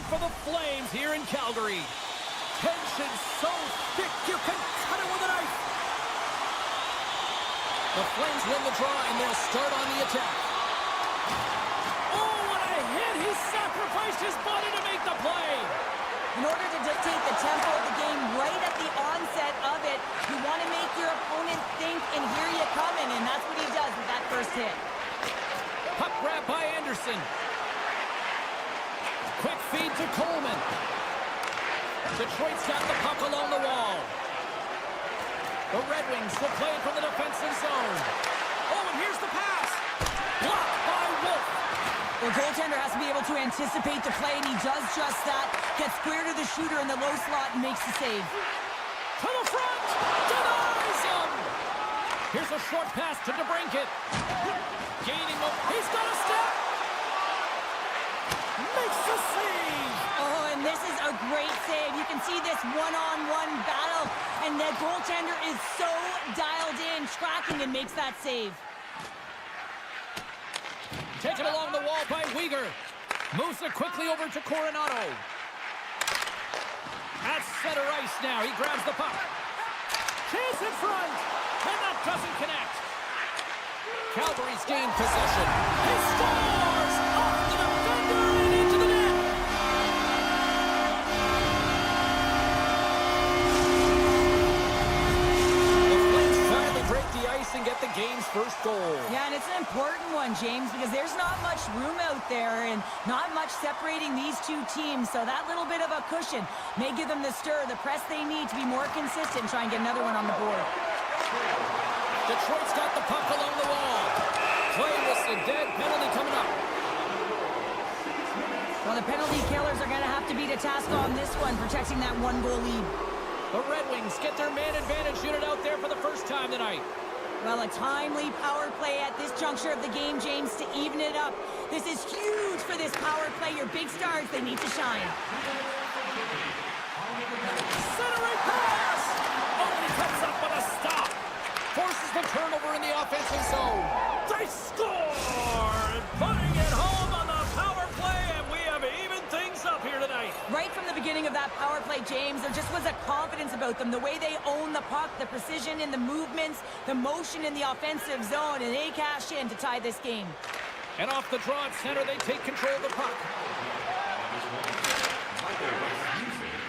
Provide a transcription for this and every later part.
for the Flames here in Calgary. Tension so thick you can cut it with a knife. The Flames win the draw and they'll start on the attack. Oh, what a hit! He sacrificed his body to make the play. In order to dictate the tempo of the game right at the onset of it, you want to make your opponent think and hear you coming, and that's what he does with that first hit. Puck grab by Anderson. Quick feed to Coleman. Detroit's got the puck along the wall. The Red Wings will play it from the defensive zone. Oh, and here's the pass. Blocked by Wolf. The goaltender has to be able to anticipate the play, and he does just that. Gets square to the shooter in the low slot and makes the save. To the front. Denies him. Here's a short pass to DeBrincat. Gaining up. He's got a step. Makes the save. Oh, and this is a great save. You can see this one-on-one battle, and the goaltender is so dialed in, tracking, and makes that save. Taken along the wall by Weegar. Moves it quickly over to Coronado. At center ice now. He grabs the puck. Chase in front. And that doesn't connect. Calgary's gained possession. He scores! Off the defender and into the net. The Flames finally break the ice and get the game's first goal. Yeah, and it's an important one, James, because there's not much room out there and not much separating these two teams. So that little bit of a cushion may give them the stir, the press they need to be more consistent and try and get another one on the board. Detroit's got the puck along the wall. Play whistle, dead penalty coming up. Well, the penalty killers are going to have to beat a task on this one, protecting that one-goal lead. The Red Wings get their man advantage unit out there for the first time tonight. Well, a timely power play at this juncture of the game, James, to even it up. This is huge for this power play. Your big stars, they need to shine. Centering pass! Oh, and he comes up with a stop. Forces the turnover in the offensive zone. They score! Putting it home on the power play, and we have even things up here tonight. Right from the beginning of that power play, James, there just was a confidence about them. The way they own the puck, the precision in the movements, the motion in the offensive zone, and they cash in to tie this game. And off the draw at center, they take control of the puck.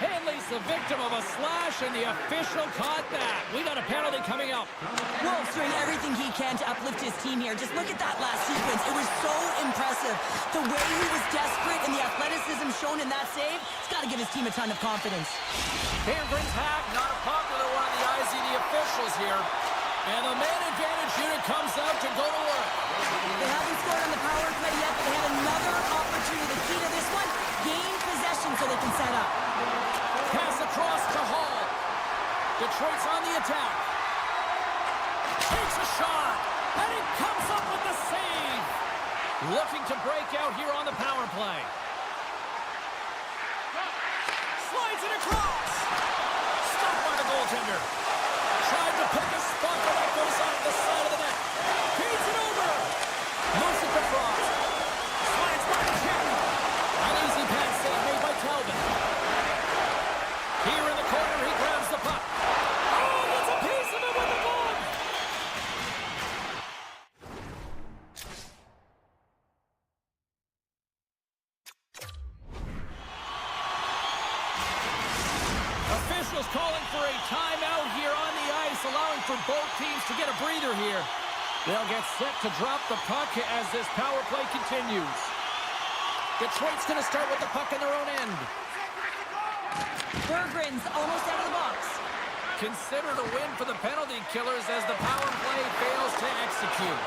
Hanley's the victim of a slash, and the official caught that. We got a penalty coming up. Wolf's doing everything he can to uplift his team here. Just look at that last sequence. It was so impressive. The way he was desperate and the athleticism shown in that save, it's got to give his team a ton of confidence. Cameron's hack, not a popular one in the eyes of the officials here. And the man advantage unit comes out to go to work. They haven't scored on the power play yet, but they have another opportunity. The key to this one, gain possession so they can set up. Pass across to Hall. Detroit's on the attack. Takes a shot. And he comes up with the save. Looking to break out here on the power play. Slides it across. Stopped by the goaltender. Tried to pick a spot, but that goes off the side of the net. Feeds it over. Moves it to Frost. Slides by Chen. An easy pass save made by Talbot. Here in the corner, he grabs the puck. Oh, gets a piece of it with the glove. Officials calling for a timeout here on the ice, allowing for both teams to get a breather here. They'll get set to drop the puck as this power play continues. Detroit's going to start with the puck in their own end. Berggren's almost out of the box. Considered a win for the penalty killers as the power play fails to execute.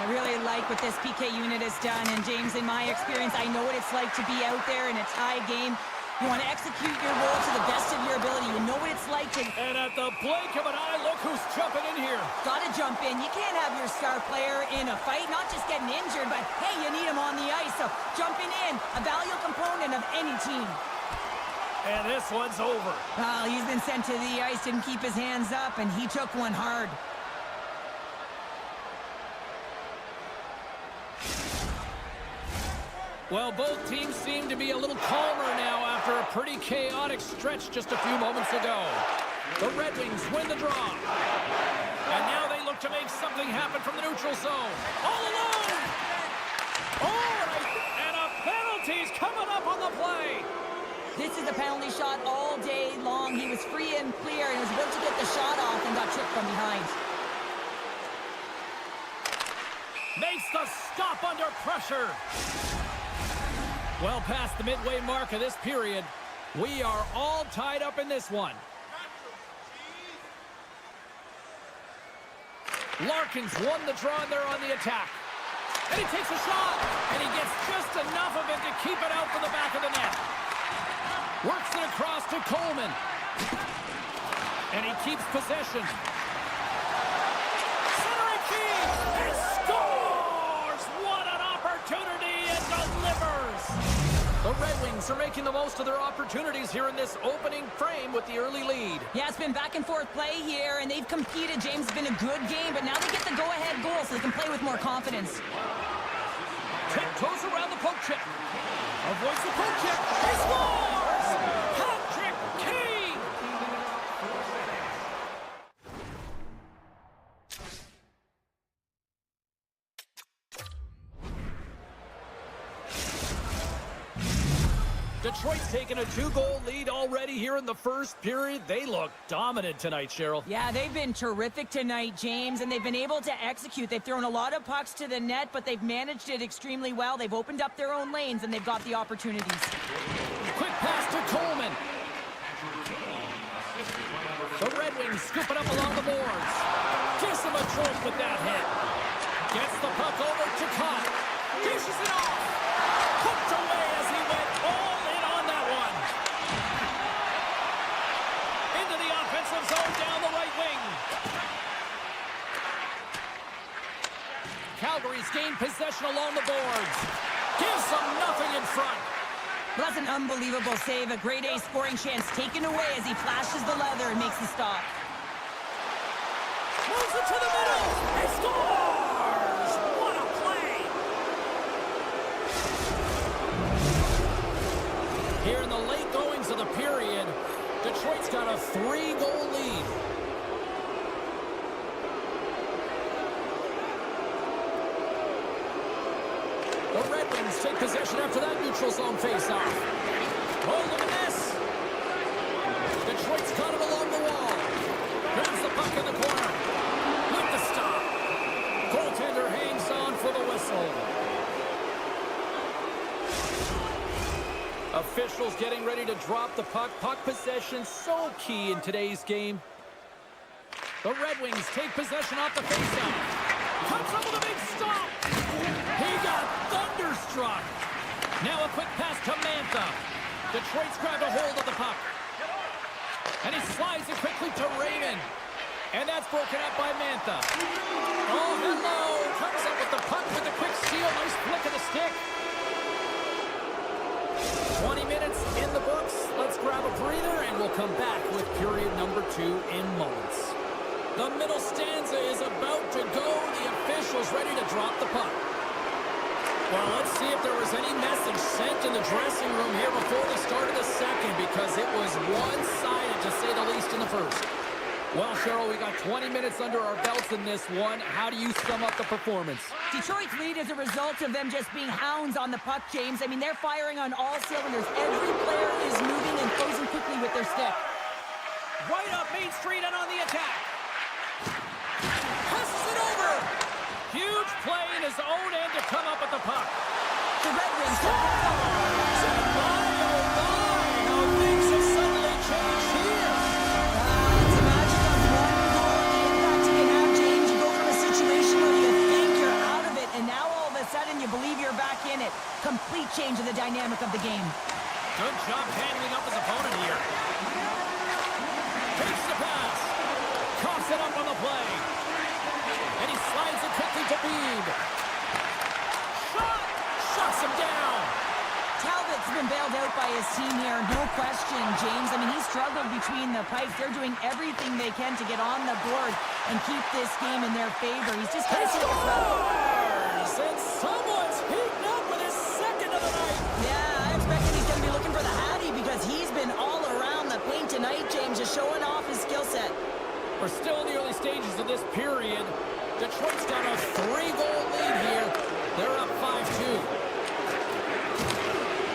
I really like what this PK unit has done, and James, in my experience, I know what it's like to be out there in a tie game. You want to execute your role to the best of your ability. You know what it's like to... And at the blink of an eye, look who's jumping in here. Got to jump in. You can't have your star player in a fight, not just getting injured, but, hey, you need him on the ice. So jumping in, a valuable component of any team. And this one's over. Well, he's been sent to the ice, didn't keep his hands up, and he took one hard. Well, both teams seem to be a little calm pretty chaotic stretch just a few moments ago. The Red Wings win the draw. And now they look to make something happen from the neutral zone. All alone! Oh, and a penalty's coming up on the play. This is a penalty shot all day long. He was free and clear and was about to get the shot off and got tripped from behind. Makes the stop under pressure. Well past the midway mark of this period, we are all tied up in this one. Larkin's won the draw and they're on the attack. And he takes a shot, and he gets just enough of it to keep it out for the back of the net. Works it across to Coleman. And he keeps possession. Centering feed, and scores! What an opportunity, and delivers! The Red Wings are making the most of their opportunities here in this opening frame with the early lead. Yeah, it's been back and forth play here, and they've competed. James, has been a good game, but now they get the go-ahead goal so they can play with more confidence. Tiptoes around the poke check. Avoids the poke check. He scores! Hat-trick King! Detroit's taken a 2-goal lead already here in the first period. They look dominant tonight, Cheryl. Yeah, they've been terrific tonight, James, and they've been able to execute. They've thrown a lot of pucks to the net, but they've managed it extremely well. They've opened up their own lanes, and they've got the opportunities. Quick pass to Coleman. The Red Wings scoop it up along the boards. Gives him a jolt with that hit. Gets the puck over to Cott. Dishes it off. Hooked away as he went all in on that one. Into the offensive zone down the right wing. Calgary's gained possession along the boards. Gives them nothing in front. Well, that's an unbelievable save. A grade A scoring chance taken away as he flashes the leather and makes the stop. Moves it to the middle. He scores! What a play! Here in the late goings of the period, Detroit's got a 3-goal lead. The Red Wings take possession after that neutral zone face-off. Oh, look at this. Detroit's got it along the wall. Grabs the puck in the corner. With the stop. Goaltender hangs on for the whistle. Officials getting ready to drop the puck. Puck possession so key in today's game. The Red Wings take possession off the faceoff. Comes up with a big stop. He got thunderstruck. Now a quick pass to Mantha. Detroit's grabbed a hold of the puck. And he slides it quickly to Raymond. And that's broken up by Mantha. Oh, hello. Comes up with the puck with a quick steal. Nice flick of the stick. 20 minutes in the books. Let's grab a breather, and we'll come back with period number 2 in moments. The middle stanza is about to go. The officials ready to drop the puck. Well, let's see if there was any message sent in the dressing room here before the start of the second, because it was one-sided, to say the least, in the first. Well, Cheryl, we got 20 minutes under our belts in this one. How do you sum up the performance? Detroit's lead is a result of them just being hounds on the puck, James. I mean, they're firing on all cylinders. Every player is moving and closing quickly with their stick. Right up Main Street and on the attack. Passes it over. Huge play in his own end to come up with the puck. The Red Wings Oh, how things have suddenly changed here. It's a magic of one goal and the impact you can have, James. You go from a situation where you think you're out of it, and now all of a sudden you believe you're back in it. Complete change of the dynamic of the game. Good job handling up his opponent here. Takes the pass. Coughs it up on the play. And he slides it quickly to Beebe. Shot! Shuts him down. Talbot's been bailed out by his team here, no question, James. I mean, he struggled between the pipes. They're doing everything they can to get on the board and keep this game in their favor. He's just He got to take a scores! And someone's heating up with his second of the night. Yeah, I expect he's going to be looking for the Hattie because he's stages of this period. Detroit's got a 3-goal lead here. They're up 5-2.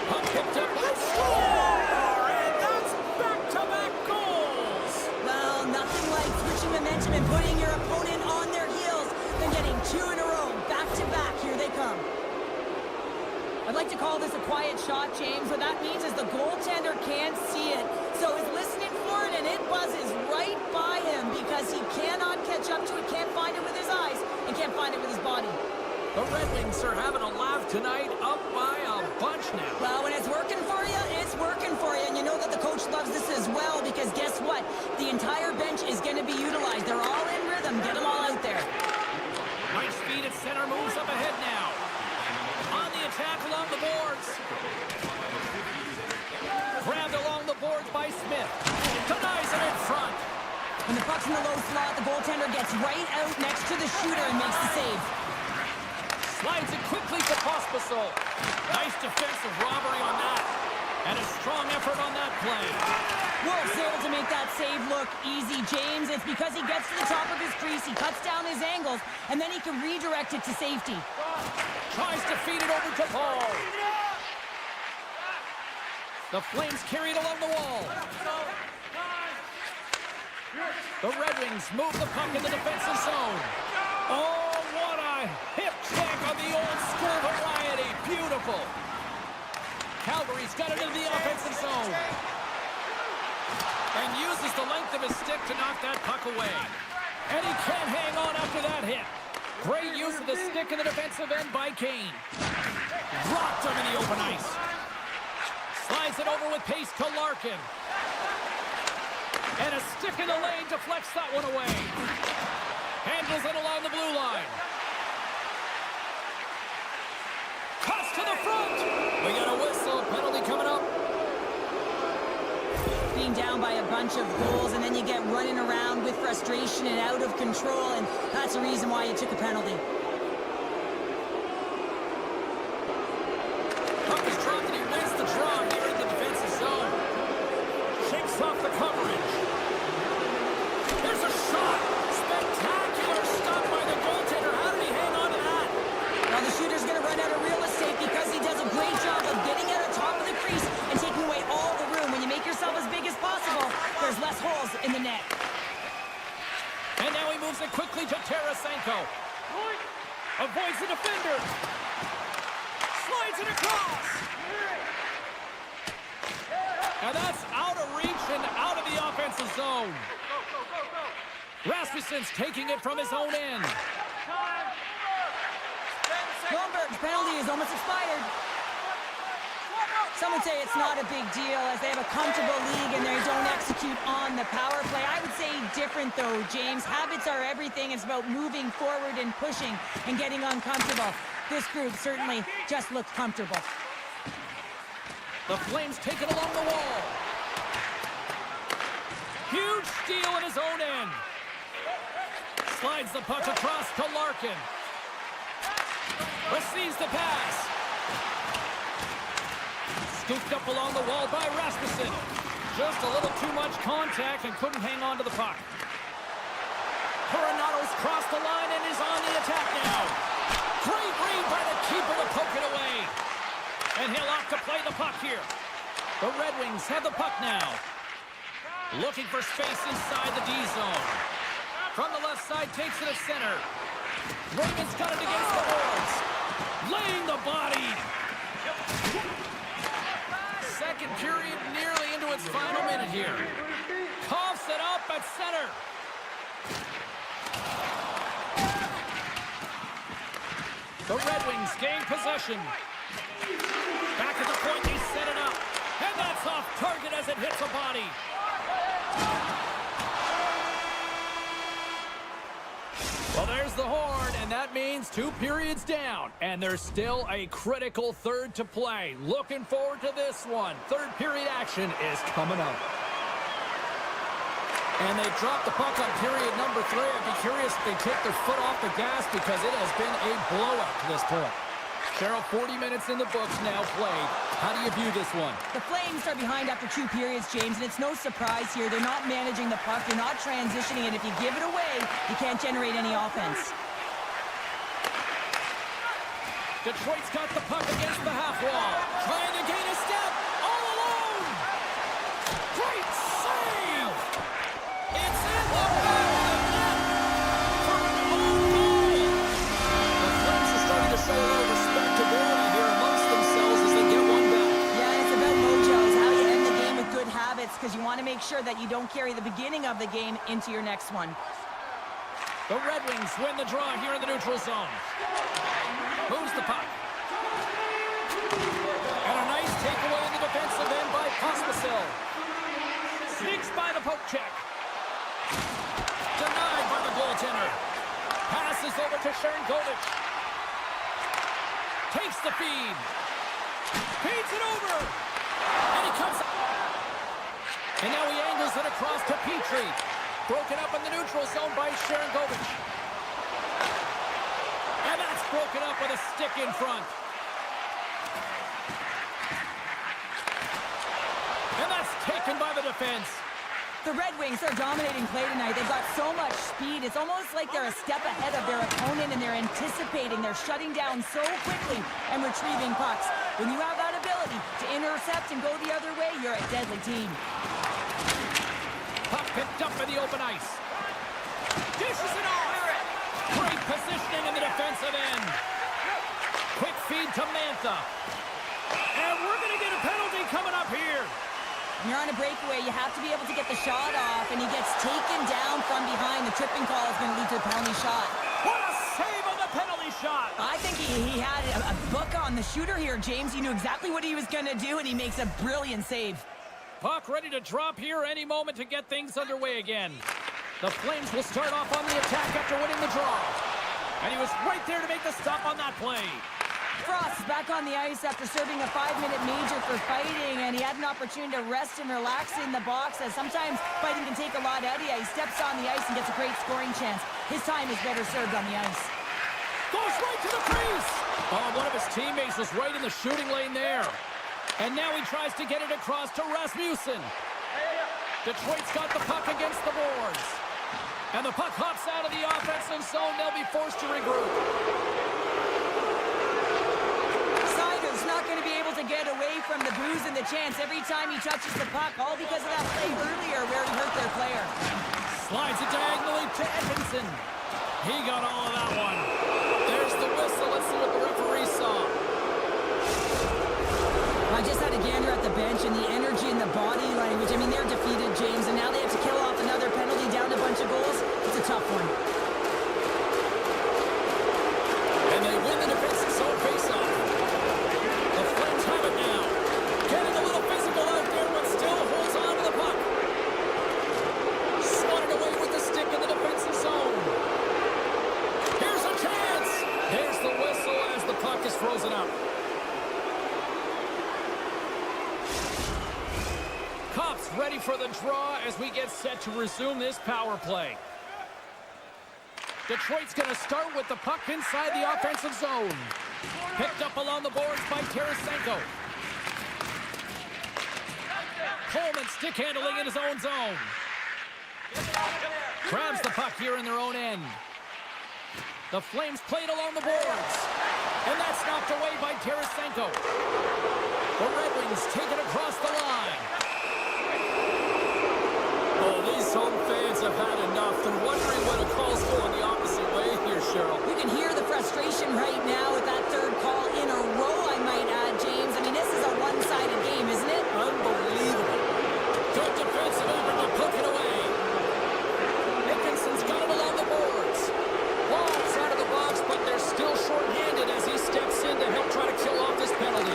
Puck picked up by score! And that's back-to-back goals! Well, nothing like switching momentum and putting your opponent on their heels than getting 2 in a row. Back-to-back, here they come. I'd like to call this a quiet shot, James. What that means is the goaltender can't see it. So he's listening for it, and it buzzes right by him because he cannot catch up to it, can't find it with his eyes, and can't find it with his body. The Red Wings are having a laugh tonight, up by a bunch now. Well, when it's working for you, it's working for you. And you know that the coach loves this as well because guess what? The entire bench is going to be utilized. They're all in rhythm. Get them all out there. Nice feed at center, moves up ahead now. On the attack along the boards. Grabbed along the boards by Smith. Denies it in front. When the puck's in the low slot, the goaltender gets right out next to the shooter and makes the save. Slides it quickly to Pospisil. Nice defensive robbery on that. And a strong effort on that play. Wolf's able to make that save look easy, James. It's because he gets to the top of his crease, he cuts down his angles, and then he can redirect it to safety. Tries to feed it over to Paul. The Flames carry it along the wall. The Red Wings move the puck in the defensive zone. Oh, what a hip check on the old school variety. Beautiful. Calgary's got it into the offensive zone. And uses the length of his stick to knock that puck away. And he can't hang on after that hit. Great use of the stick in the defensive end by Kane. Dropped him in the open ice. Slides it over with pace to Larkin. And a stick in the lane deflects that one away. Handles it along the blue line. Cuts to the front. We got a whistle. Penalty coming up. Being down by a bunch of goals, and then you get running around with frustration and out of control, and that's the reason why you took a penalty. Puck is dropped, and he wins the draw here in the defensive zone. Shakes off the coverage. There's a shot. Spectacular stop by the goaltender. How did he hang on to that? Well, the shooter's going to run out of real estate because he does a great job of getting out on top of the crease and taking away all the room. When you make yourself as big as possible, there's less holes in the net. And now he moves it quickly to Tarasenko. Avoids the defender. Slides it across. And that's out of reach and out of the offensive zone. Rasmussen's taking it from his own end. Blomberg's penalty is almost expired. Some would say it's not a big deal as they have a comfortable league and they don't execute on the power play. I would say different though, James. Habits are everything. It's about moving forward and pushing and getting uncomfortable. This group certainly just looks comfortable. The Flames take it along the wall. Huge steal in his own end. Slides the puck across to Larkin. Receives the pass. Scooped up along the wall by Rasmussen. Just a little too much contact and couldn't hang on to the puck. Coronato's crossed the line and is on the attack now. Great read by the keeper to poke it away. And he'll opt to play the puck here. The Red Wings have the puck now. Looking for space inside the D zone. From the left side, takes it to center. Raymond's got it against the boards. Laying the body. Second period nearly into its final minute here. Coughs it up at center. The Red Wings gain possession. Back at the point, they set it up. And that's off target as it hits a body. Well, there's the horn, and that means 2 periods down. And there's still a critical third to play. Looking forward to this one. Third period action is coming up. And they drop the puck on period number 3. I'd be curious if they take their foot off the gas because it has been a blowout to this point. Cheryl, 40 minutes in the books now played. How do you view this one? The Flames are behind after 2 periods, James, and it's no surprise here. They're not managing the puck. They're not transitioning, and if you give it away, you can't generate any offense. Detroit's got the puck against the half wall. Trying to gain a step. All alone. Great save. It's in the back of the net for an own goal. The Flames are starting to show a little respectability here amongst themselves as they get one back. Yeah, it's about mojo. It's how you end the game with good habits because you want to make sure that you don't carry the beginning of the game into your next one. The Red Wings win the draw here in the neutral zone. Moves the puck. And a nice takeaway in the defensive end by Pospisil. Sneaks by the poke check. Denied by the goaltender. Passes over to Sharangovich. Takes the feed. Feeds it over. And he comes up. And now he angles it across to Petrie. Broken up in the neutral zone by Sharangovich. And that's broken up with a stick in front. And that's taken by the defense. The Red Wings are dominating play tonight. They've got so much speed. It's almost like they're a step ahead of their opponent, and they're anticipating. They're shutting down so quickly and retrieving pucks. When you have that ability to intercept and go the other way, you're a deadly team. Puck picked up in the open ice. Dishes it off. Great positioning in the defensive end. Quick feed to Mantha. And we're going to get a penalty coming up here. When you're on a breakaway, you have to be able to get the shot off, and he gets taken down from behind. The tripping call is going to lead to a penalty shot. What a save on the penalty shot. I think he had a book on the shooter here, James. He knew exactly what he was going to do, and he makes a brilliant save. Puck ready to drop here any moment to get things underway again. The Flames will start off on the attack after winning the draw. And he was right there to make the stop on that play. Frost is back on the ice after serving a 5-minute major for fighting, and he had an opportunity to rest and relax in the box, as sometimes fighting can take a lot out of you. He steps on the ice and gets a great scoring chance. His time is better served on the ice. Goes right to the crease. Oh, one of his teammates was right in the shooting lane there. And now he tries to get it across to Rasmussen. Detroit's got the puck against the boards. And the puck hops out of the offensive zone. They'll be forced to regroup. Seider's not going to be able to get away from the booze and the chance every time he touches the puck, all because of that play earlier where he hurt their player. Slides it diagonally to Edmondson. He got all of that one. There's the whistle. Let's see what the referee saw. I just had a gander at the bench, and the energy and the body language. I mean, they're defeated, James, and now they have to kill off another penalty down a bunch of goals. It's a tough one. And they win the defensive zone faceoff. The Flames have it now. Getting a little physical out there, but still holds on to the puck. Swatted away with the stick in the defensive zone. Here's a chance. There's the whistle as the puck is frozen up. Cops ready for the draw as we get set to resume this power play. Detroit's going to start with the puck inside the offensive zone. Picked up along the boards by Tarasenko. Coleman stick handling in his own zone. Grabs the puck here in their own end. The Flames played along the boards. And that's knocked away by Tarasenko. The Red Wings take it across the line. Oh, these home fans have had enough. They're wondering what a call's going the opposite way here, Cheryl. You can hear the frustration right now with that third call in a row, I might add, James. I mean, this is a one-sided game, isn't it? Unbelievable. Good defensive effort to poke it away. Dickinson's got it along the boards. Long side of the box, but they're still short-handed as he steps in to help try to kill off this penalty.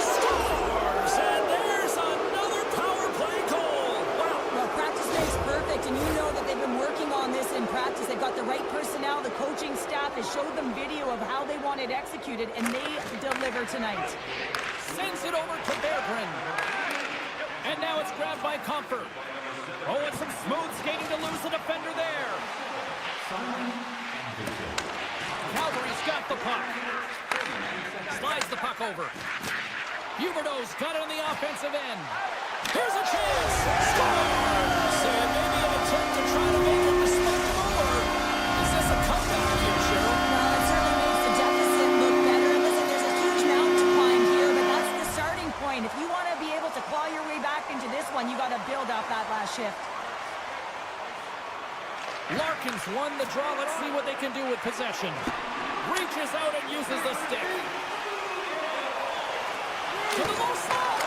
Scores! And there's another power play goal. Wow. Well, practice makes perfect, and you know that they've been working on this in practice. They've got the right personnel. The coaching staff has showed them video of how they want it executed, and they deliver tonight. Sends it over to Berggren. And now it's grabbed by Comfort. Oh, and some smooth skating to lose the defender there. Calgary's got the puck. Slides the puck over. Huberdeau's got it on the offensive end. Here's a chance. Scores! And maybe an attempt to try to make it respectable, or is this a comeback here, Cheryl? Well, it certainly makes the deficit look better. And listen, there's a huge mountain to climb here, but that's the starting point. If you want to be able to claw your way back into this one, you got to build up that last shift. Larkin's won the draw. Let's see what they can do with possession. Reaches out and uses the stick. To the low slot.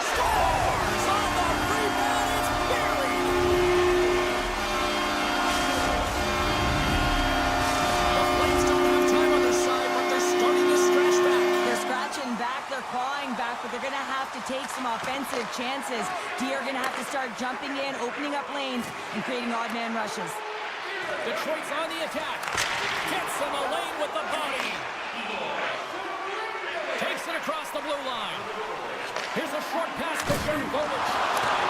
Scores on the rebound. It's buried. The Flames don't have time on their side, but they're starting to scratch back. They're scratching back, they're clawing back, but they're going to have to take some offensive chances. D are going to have to start jumping in, opening up lanes, and creating odd man rushes. Detroit's on the attack. Gets in the lane with the body. Takes it across the blue line. Here's a short pass to Jarovich.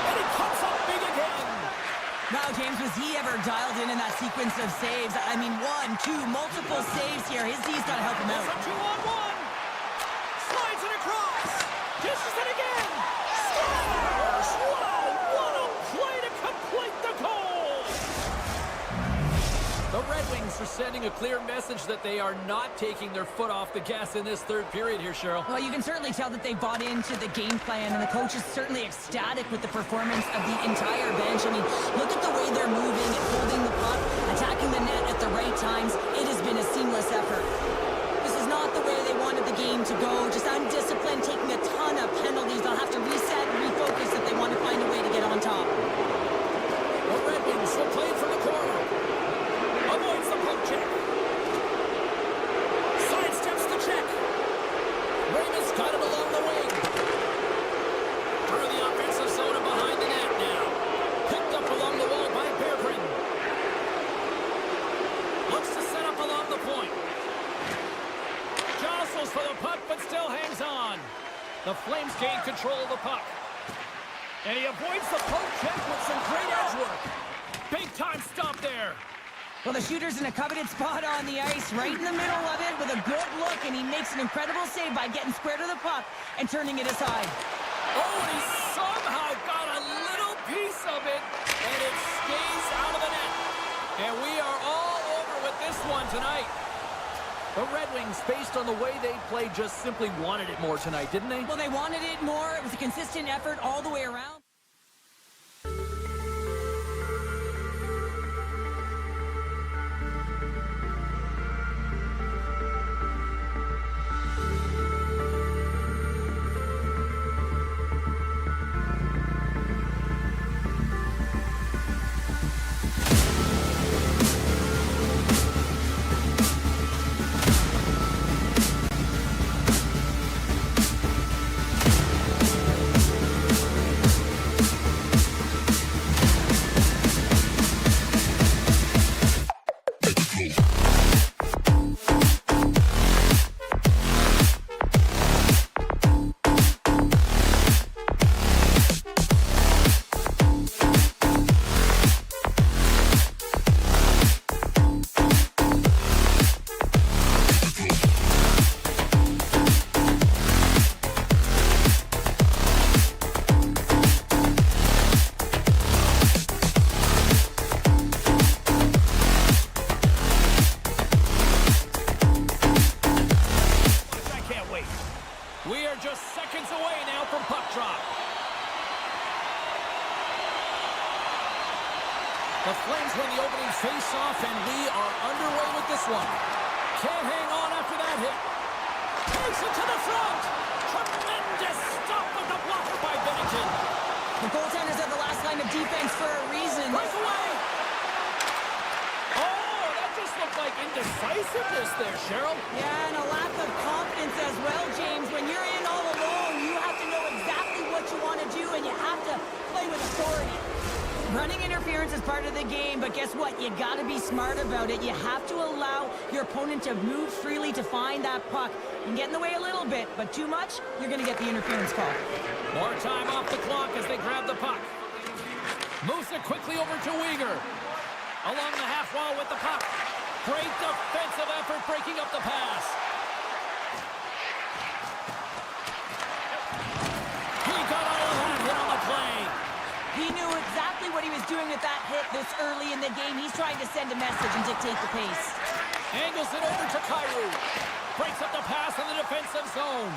And he comes up big again. Wow, James, was he ever dialed in that sequence of saves? I mean, 1, 2, multiple saves here. His D's got to help him out. It's a 2-on-1. Slides it across. Dishes it again. Scores! Wow, what a play to complete the goal. The Red Wings are sending a clear message that they are not taking their foot off the gas in this third period here, Cheryl. Well, you can certainly tell that they bought into the game plan, and the coach is certainly ecstatic with the performance of the entire bench. I mean, look at the way they're moving and holding the puck, attacking the net at the right times. It has been a seamless effort. This is not the way they wanted the game to go. Just undisciplined, taking a ton of penalties. They'll have to reset and refocus if they want to find a way to get on top. The Red Wings will play from the corner. Avoids the poke check. Sidesteps the check. Raymond's got it along the wing. Through the offensive zone and behind the net now. Picked up along the wall by Berggren. Looks to set up along the point. Jostles for the puck, but still hangs on. The Flames gain control of the puck. And he avoids the poke check with some great edge work. Big time stop there. Well, the shooter's in a coveted spot on the ice, right in the middle of it with a good look, and he makes an incredible save by getting square to the puck and turning it aside. Oh, and he somehow got a little piece of it, and it stays out of the net. And we are all over with this one tonight. The Red Wings, based on the way they played, just simply wanted it more tonight, didn't they? Well, they wanted it more. It was a consistent effort all the way around. The Flames win the opening face-off, and we are underway with this one. Can't hang on after that hit. Takes it to the front. Tremendous stop with the blocker by Bennington. The goaltenders are the last line of defense for a reason. Breakaway. Oh, that just looked like indecisiveness there, Cheryl. Yeah, and a lack of confidence as well, James. When you're in all alone, you have to know exactly what you want to do, and you have to play with authority. Running interference is part of the game, but guess what? You got to be smart about it. You have to allow your opponent to move freely to find that puck. You can get in the way a little bit, but too much, you're going to get the interference call. More time off the clock as they grab the puck. Moves it quickly over to Weegar. Along the half wall with the puck. Great defensive effort breaking up the pass. close early in the game. He's trying to send a message and dictate the pace. Angles it over to Kyrou. Breaks up the pass in the defensive zone.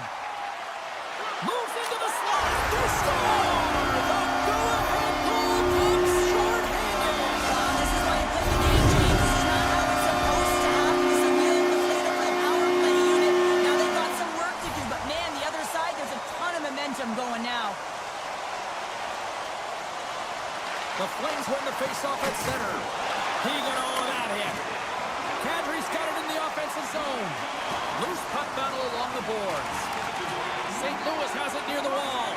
Moves into the slot. They score! The go-ahead goal comes short-handed. This is why you play the game, James. This is not how it's supposed to happen. This is a real deflator for the power play unit. Now they've got some work to do, but man, the other side, there's a ton of momentum going now. The Flames win the face-off at center. He got all of that hit. Kadri's got it in the offensive zone. Loose puck battle along the boards. St. Louis has it near the wall.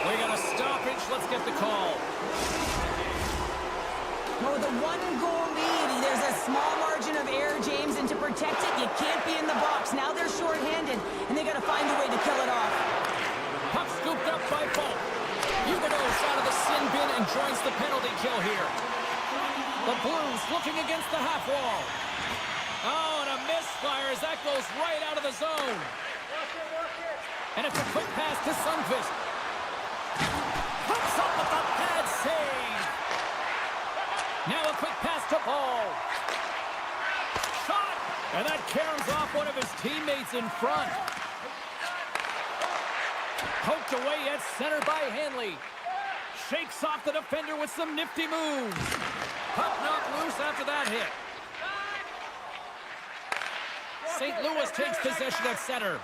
We got a stoppage. Let's get the call. Well, with a one-goal lead, there's a small margin of error, James, and to protect it, you can't be in the box. Now they're shorthanded, and they got to find a way to kill it off. Puck scooped up by Falk. Huberdeau's out of the sin bin and joins the penalty kill here. The Blues looking against the half wall. Oh, and a misfire as that goes right out of the zone. And it's a quick pass to Sundqvist. Hooks up with the pad save. Now a quick pass to Paul. Shot! And that caroms off one of his teammates in front. Poked away at center by Hanley. Shakes off the defender with some nifty moves. Puck knocked loose after that hit. St. Louis takes possession at center.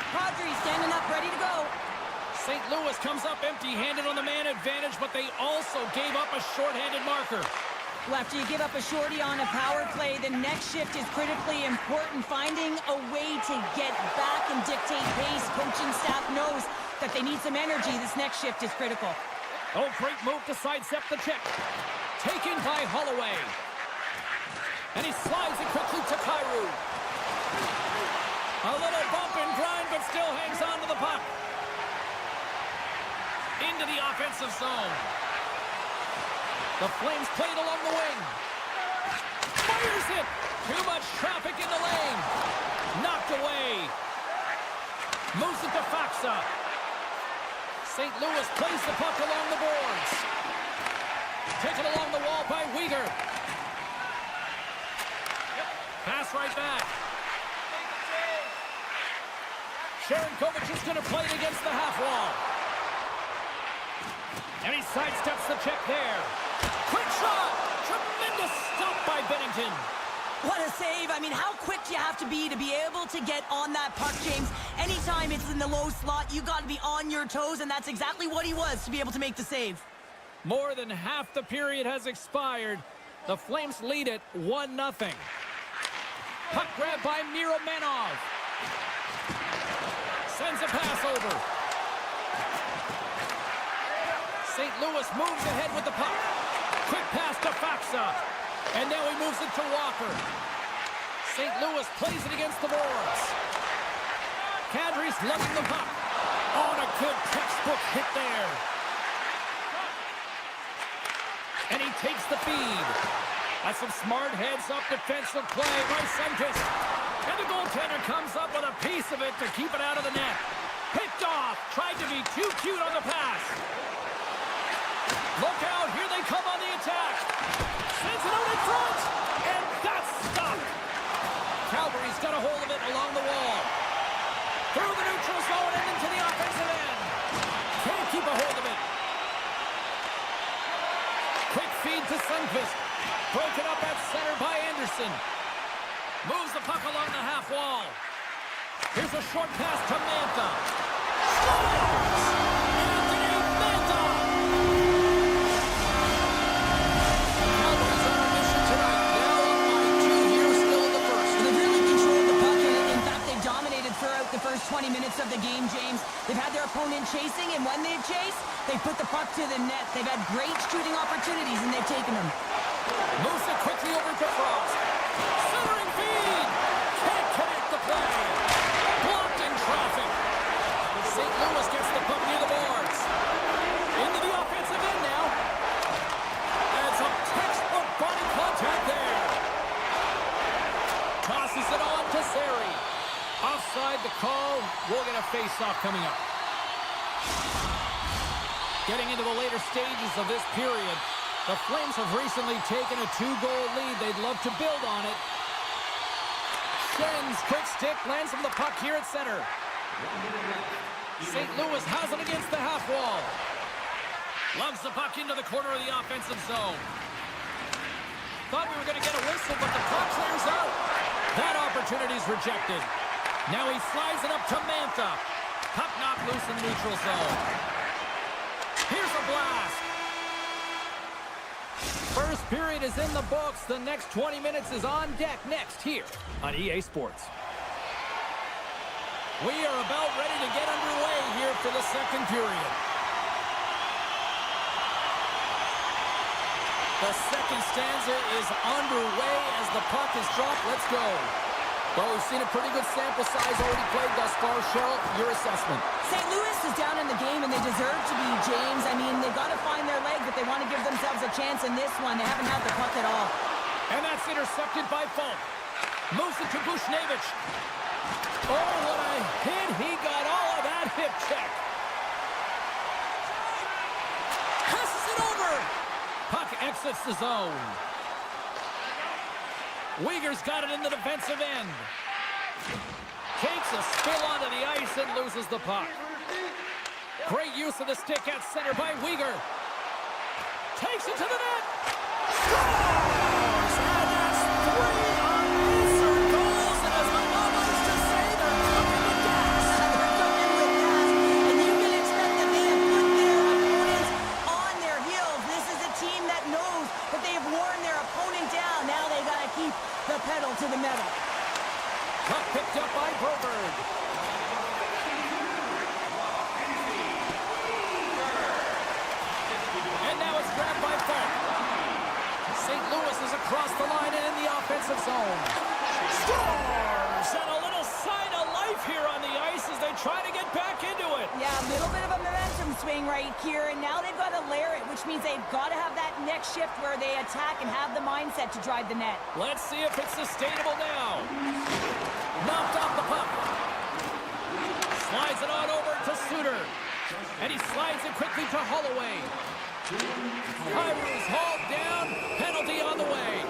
Kadri standing up, ready to go. St. Louis comes up empty-handed on the man advantage, but they also gave up a shorthanded marker. Well, after you give up a shorty on a power play, the next shift is critically important. Finding a way to get back and dictate pace. Coaching staff knows that they need some energy. This next shift is critical. Oh, great move to sidestep the check. Taken by Holloway. And he slides it quickly to Kyrou. A little bump and grind, but still hangs on to the puck. Into the offensive zone. The Flames played along the wing. Fires it! Too much traffic in the lane. Knocked away. Moves it to Faxa. St. Louis plays the puck along the boards. Taken along the wall by Weegar. Pass right back. Sharankovic is going to play it against the half wall. And he sidesteps the check there. Quick shot! Tremendous stop by Bennington. What a save. I mean, how quick do you have to be able to get on that puck, James? Anytime it's in the low slot, you got to be on your toes, and that's exactly what he was to be able to make the save. More than half the period has expired. The Flames lead it 1-0. Puck grab by Miromanov. Sends a pass over. St. Louis moves ahead with the puck. Quick pass to Faxa. And now he moves it to Walker. St. Louis plays it against the boards. Kadri's lugging the puck. Oh, and a good textbook hit there. And he takes the feed. That's some smart heads-up defensive play by Sundqvist. And the goaltender comes up with a piece of it to keep it out of the net. Picked off. Tried to be too cute on the pass. Look out. Here they come on the attack. Sends it out in front. And that's stopped. Calgary's got a hold of it along the wall. Through the neutral zone and into the offensive end. Can't keep a hold of it. Quick feed to Sundqvist. Broken up at center by Anderson. Moves the puck along the half wall. Here's a short pass to Mantha. Scores! Anthony Mantha! Calgary's on a mission tonight. Now up by 2 here, still in the first. They've really controlled the puck, and in fact, they've dominated throughout the first 20 minutes of the game, James. They've had their opponent chasing, and when they've chased, they've put the puck to the net. They've had great shooting opportunities, and they've taken them. Moves it quickly over to Frost. Centering feed. Can't connect the play. Blocked in traffic. St. Louis gets the puck near the boards. Into the offensive end now. And some textbook body contact there. Tosses it on to Sari. Offside the call. We'll get a face-off coming up. Getting into the later stages of this period. The Flames have recently taken a 2-goal lead. They'd love to build on it. Schen's quick stick lands from the puck here at center. St. Louis has it against the half wall. Lugs the puck into the corner of the offensive zone. Thought we were going to get a whistle, but the puck clears out. That opportunity's rejected. Now he slides it up to Mantha. Puck knocked loose in neutral zone. Here's a blast. First period is in the books. The next 20 minutes is on deck next here on EA Sports. We are about ready to get underway here for the second period. The second stanza is underway as the puck is dropped. Let's go. Well, we've seen a pretty good sample size already played thus far. Cheryl, your assessment. St. Louis is down in the game, and they deserve to be, James. I mean, they've got to find their leg, but they want to give themselves a chance in this one. They haven't had the puck at all. And that's intercepted by Falk. Moves it to Bushnevich. Oh, what a hit. He got all of that hip check. Passes it over. Puck exits the zone. Uyghur's got it in the defensive end. Takes a spill onto the ice and loses the puck. Great use of the stick at center by Uyghur. Takes it to the net. Scores! And that's 3 unanswered goals. And as my mama used to say, they're cooking with gas. They're cooking with gas. And you can expect that they have put their opponents on their heels. This is a team that knows that they have worn their opponent down. Now they got to keep the pedal to the metal. Puck picked up by Broberg. And now it's grabbed by Falk. St. Louis is across the line and in the offensive zone. Scores! And a little sign of life here on the ice as they try to get back into it. Yeah, a little bit of a momentum swing right here, and now they've got to layer it, which means they've got to have that next shift where they attack and have the mindset to drive the net. Let's see if it's sustainable now. Knocked off the puck. Slides it on over to Suter. And he slides it quickly to Holloway. Kyrie's hauled down. Penalty on the way.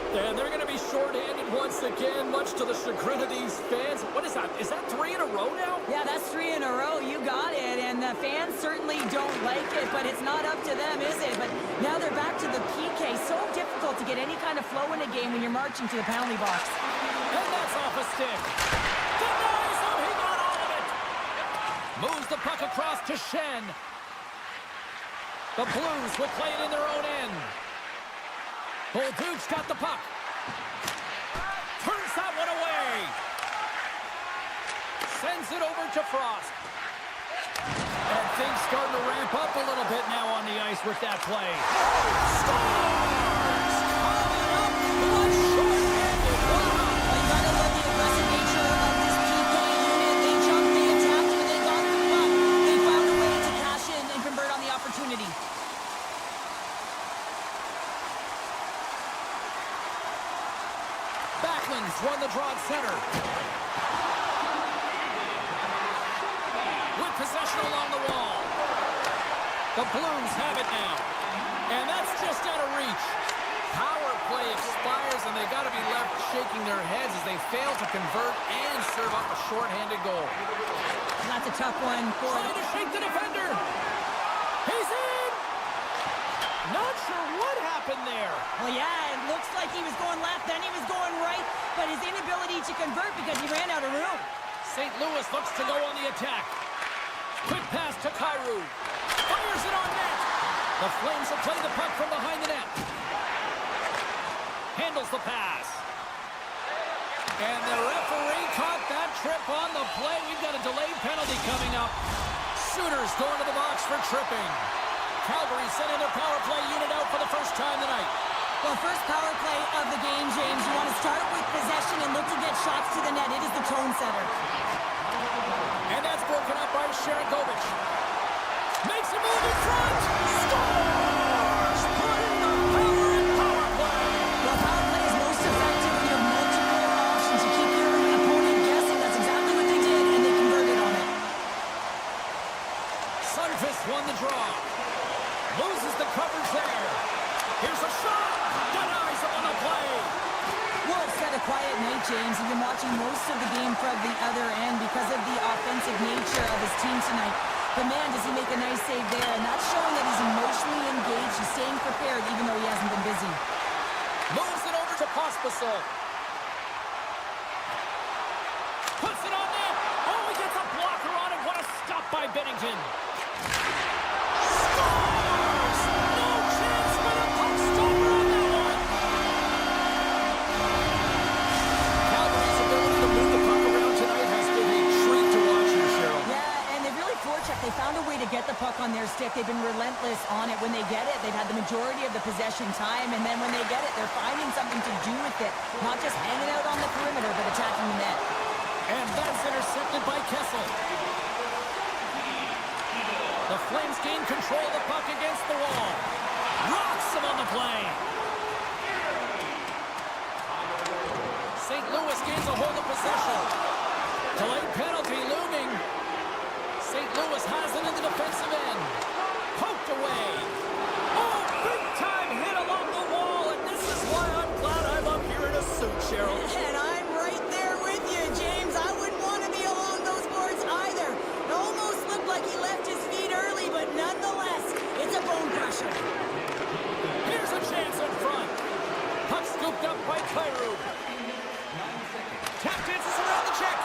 And they're going to be shorthanded once again, much to the chagrin of these fans. What is that? Is that 3 in a row now? Yeah, that's 3 in a row. You got it. And the fans certainly don't like it, but it's not up to them, is it? But now they're back to the PK. So difficult to get any kind of flow in a game when you're marching to the penalty box. And that's off a stick. Denies him. He got all of it. Moves the puck across to Schenn. The Blues would play it in their own end. Bolduc's got the puck. Turns that one away. Sends it over to Frost. And things starting to ramp up a little bit now on the ice with that play. Scores! Coming up, one short-handed. Wow! Well, you gotta love the aggressive nature of this PK unit. They jumped, they attacked, when they got the puck. They found a way to cash in and convert on the opportunity. Backlund's won the draw at center. With possession along the wall. The Blues have it now. And that's just out of reach. Power play expires, and they've got to be left shaking their heads as they fail to convert and serve up a shorthanded goal. That's a tough one for Trying to shake the defender. He's in! Not sure what happened there. Well, yeah, it looks like he was going left, then he was going right, but his inability to convert because he ran out of room. St. Louis looks to go on the attack. Quick pass to Kyrou. Fires it on net. The Flames have played the puck from behind the net. Handles the pass. And the referee caught that trip on the play. We've got a delayed penalty coming up. Suter's going to the box for tripping. Calgary sending their power play unit out for the first time tonight. Well, first power play of the game, James. You want to start with possession and look to get shots to the net. It is the tone setter. And that's broken up by Sharangovich. Makes a move in front. Scores! Putting the power in power play. Well, power play is most effective when you have multiple options to keep your opponent guessing. That's exactly what they did, and they converted on it. Sundqvist won the draw. Loses the coverage there. Here's a shot. Denies him on the play. Well, it's been a quiet night, James. You've been watching most of the game from the other end because of the offensive nature of his team tonight. But man, does he make a nice save there. And that's showing that he's emotionally engaged. He's staying prepared even though he hasn't been busy. Moves it over to Pospisil. Puts it on net. Oh, he gets a blocker on it. What a stop by Binnington. Scores! No chance for the puck stopper on that one. Calgary's ability to move the puck around tonight has been a treat to watch here, Cheryl. Yeah, and they really forechecked. They found a way to get the puck on their stick. They've been relentless on it. When they get it, they've had the majority of the possession time. And then when they get it, they're finding something to do with it. Not just hanging out on the perimeter, but attacking the net. And that's intercepted by Kessel. The Flames gain control of the puck against the wall. Rocks him on the play. St. Louis gains a hold of possession. Delayed penalty looming. St. Louis has it in the defensive end. Poked away. Oh, big time hit along the wall. And this is why I'm glad I'm up here in a suit, Cheryl. And I'm right there with you, James. I wouldn't want to be along those boards either. It almost looked like he left his feet early, but nonetheless, it's a bone crusher. Here's a chance in front. Puck scooped up by Kleiny. Tap dances around the check.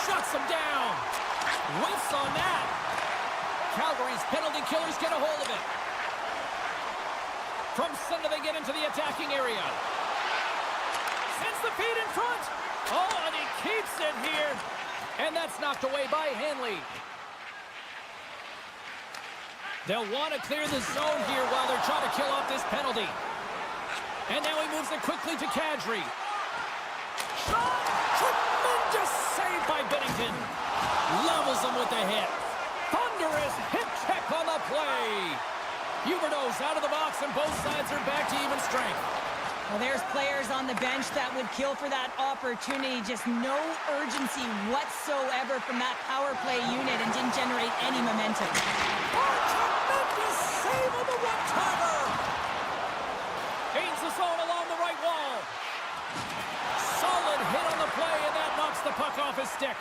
Shuts him down. Whiffs on that. Calgary's penalty killers get a hold of it. From center they get into the attacking area. Sends the feed in front. Oh, and he keeps it here. And that's knocked away by Hanley. They'll want to clear the zone here while they're trying to kill off this penalty. And now he moves it quickly to Kadri. Shot! Tremendous save by Binnington. Levels him with the hit. Thunderous hip check on the play. Huberdeau's out of the box and both sides are back to even strength. Well, there's players on the bench that would kill for that opportunity. Just no urgency whatsoever from that power play unit and didn't generate any momentum. Oh, tremendous save on the one-timer. Gains the zone along the right wall. Solid hit on the play, and that knocks the puck off his stick.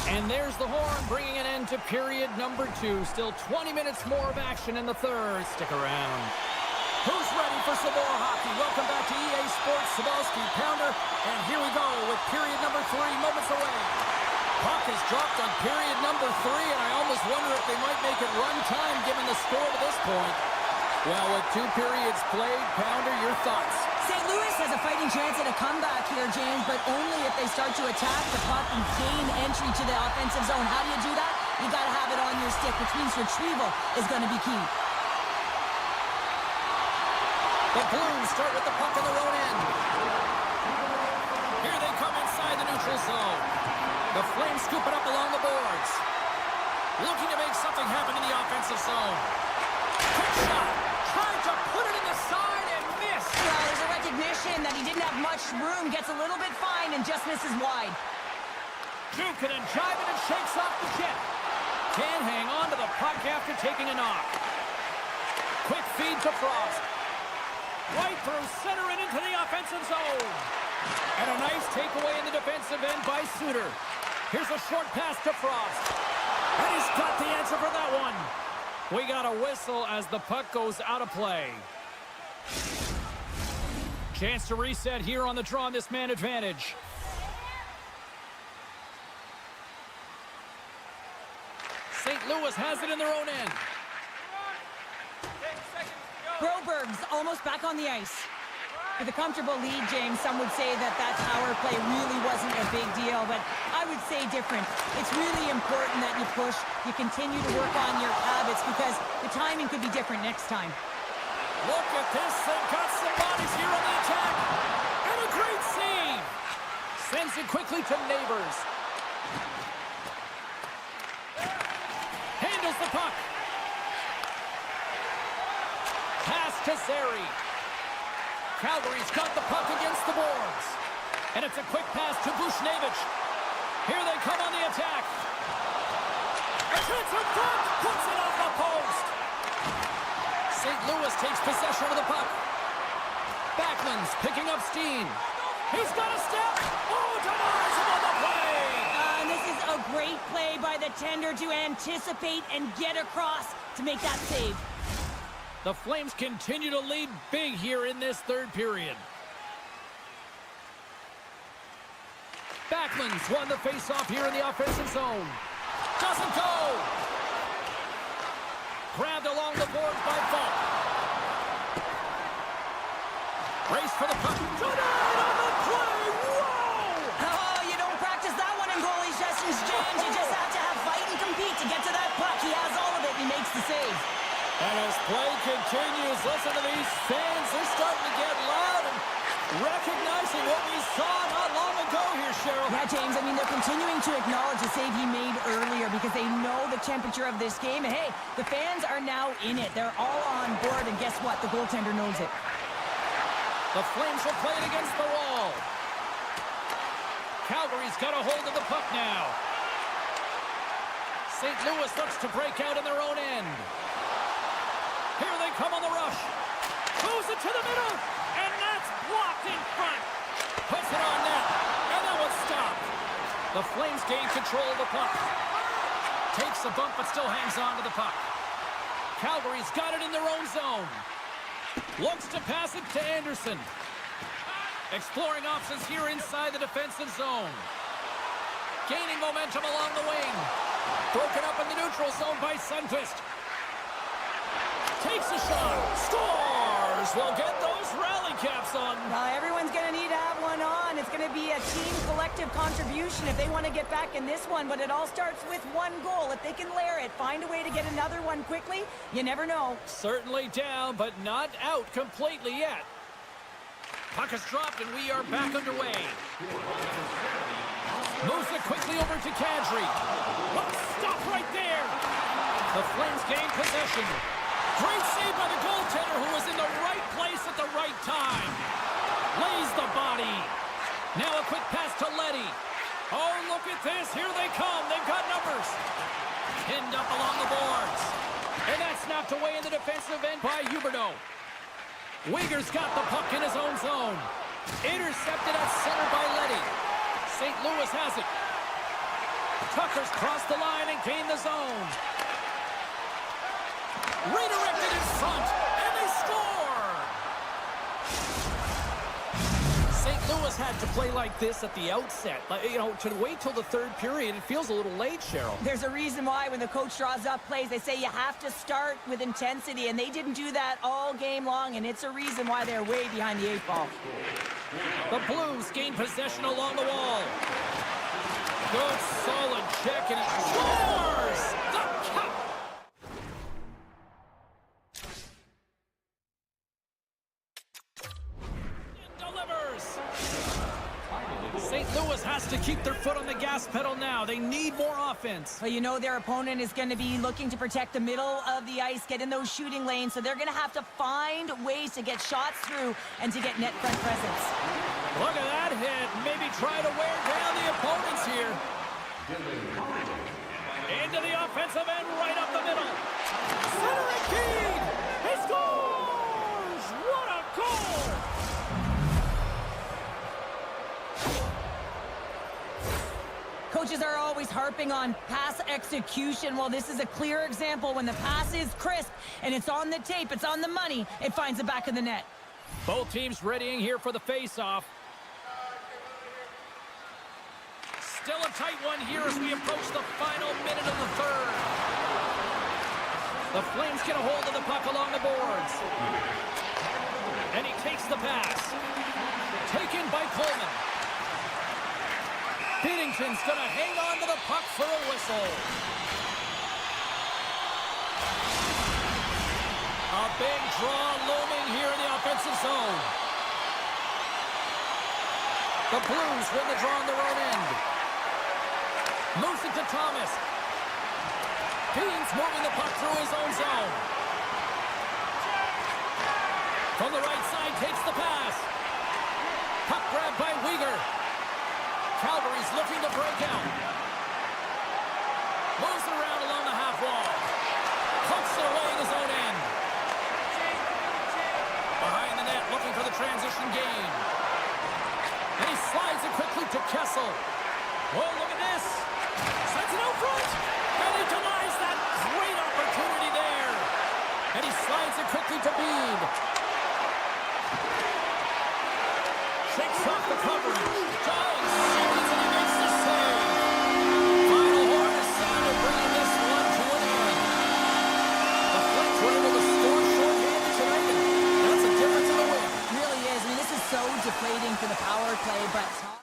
And there's the horn, bringing an end to period number 2. Still 20 minutes more of action in the third. Stick around. Who's ready for some more hockey? Welcome back to EA Sports, Sabalski, Pounder. And here we go with period number 3, moments away. Puck is dropped on period number 3, and I almost wonder if they might make it run time given the score to this point. Well, with 2 periods played, Pounder, your thoughts? St. Louis has a fighting chance at a comeback here, James, but only if they start to attack the puck and gain entry to the offensive zone. How do you do that? You got to have it on your stick, which means retrieval is going to be key. The Blues start with the puck on their own end. Here they come inside the neutral zone. The Flames scoop it up along the boards. Looking to make something happen in the offensive zone. Quick shot. Trying to put it in the side and miss. Well, there's a recognition that he didn't have much room. Gets a little bit fine and just misses wide. Jukin and jiving and shakes off the jet. Can't hang on to the puck after taking a knock. Quick feed to Frost. Right through center and into the offensive zone. And a nice takeaway in the defensive end by Suter. Here's a short pass to Frost. And he's got the answer for that one. We got a whistle as the puck goes out of play. Chance to reset here on the draw on this man advantage. St. Louis has it in their own end. Broberg's almost back on the ice. With a comfortable lead, James, some would say that that power play really wasn't a big deal, but I would say different. It's really important that you push, you continue to work on your habits because the timing could be different next time. Look at this, they've got some bodies here on the attack. And a great save. Sends it quickly to Neighbors. Handles the puck. Pass to Zary. Calgary's got the puck against the boards. And it's a quick pass to Bushnevich. Here they come on the attack. Shoots in front, puts it off the post. St. Louis takes possession of the puck. Backman's picking up steam. He's got a step. Oh, denies him on the play. And this is a great play by the tender to anticipate and get across to make that save. The Flames continue to lead big here in this third period. Backman's won the face-off here in the offensive zone. Doesn't go. Grabbed along the boards by Falk. Race for the puck. Denied on the play. Whoa! Oh, you don't practice that one in goalie sessions, James. You just have to have fight and compete to get to that puck. He has all of it. He makes the save. And as play continues, listen to these fans. They're starting to get loud and recognizing what we saw not long ago here, Cheryl. Yeah, James, I mean, they're continuing to acknowledge the save he made earlier because they know the temperature of this game. And, hey, the fans are now in it. They're all on board, and guess what? The goaltender knows it. The Flames will play it against the wall. Calgary's got a hold of the puck now. St. Louis looks to break out in their own end. Here they come on the rush. Throws it to the middle, and that's blocked in front. Puts it on net, and that was stopped. The Flames gain control of the puck. Takes a bump, but still hangs on to the puck. Calgary's got it in their own zone. Looks to pass it to Anderson. Exploring options here inside the defensive zone. Gaining momentum along the wing. Broken up in the neutral zone by Sundqvist. Takes a shot. Scores! We'll get those rally caps on. Everyone's going to need to have one on. It's going to be a team collective contribution if they want to get back in this one. But it all starts with one goal. If they can layer it, find a way to get another one quickly, you never know. Certainly down, but not out completely yet. Puck is dropped, and we are back underway. Moves it quickly over to Kadri. Stop right there. The Flames gain possession. Great save by the goaltender, who was in the right place at the right time. Lays the body. Now a quick pass to Leddy. Oh, look at this. Here they come. They've got numbers. Pinned up along the boards. And that's knocked away in the defensive end by Huberdeau. Uyghur's got the puck in his own zone. Intercepted at center by Leddy. St. Louis has it. Tucker's crossed the line and gained the zone. Redirected in front, and they score! St. Louis had to play like this at the outset. To wait till the third period, it feels a little late, Cheryl. There's a reason why when the coach draws up plays, they say you have to start with intensity, and they didn't do that all game long, and it's a reason why they're way behind the 8-ball. The Blues gain possession along the wall. Good, solid check, and it scores! The cup! St. Louis has to keep their foot on the gas pedal now. They need more offense. Well, you know their opponent is going to be looking to protect the middle of the ice, get in those shooting lanes, so they're going to have to find ways to get shots through and to get net front presence. Look at that hit. Maybe try to wear down the opponents here. Into the offensive end, right up the middle. Centering Keane. He scores! What a goal! Coaches are always harping on pass execution. Well, this is a clear example. When the pass is crisp and it's on the tape, it's on the money, it finds the back of the net. Both teams readying here for the face-off. Still a tight one here as we approach the final minute of the third. The Flames get a hold of the puck along the boards. And he takes the pass. Taken by Coleman. Binnington's going to hang on to the puck for a whistle. A big draw looming here in the offensive zone. The Blues win the draw on their own end. Moves it to Thomas. Keane's moving the puck through his own zone. From the right side, takes the pass. Puck grabbed by Uyghur. Calgary's looking to break out. Moves it around along the half wall. Pokes it away in his own end. Behind the net, looking for the transition game. And he slides it quickly to Kessel. Well, look at this. Sends it out front. And he denies that great opportunity there. And he slides it quickly to Bede. Shakes off the coverage. Giants seconds and he makes the save. Final horn is sounded, bringing this one to an end. The Flames were able to score short-handed tonight, and that's a difference in the win. It really is. I mean, this is so deflating for the power play, but...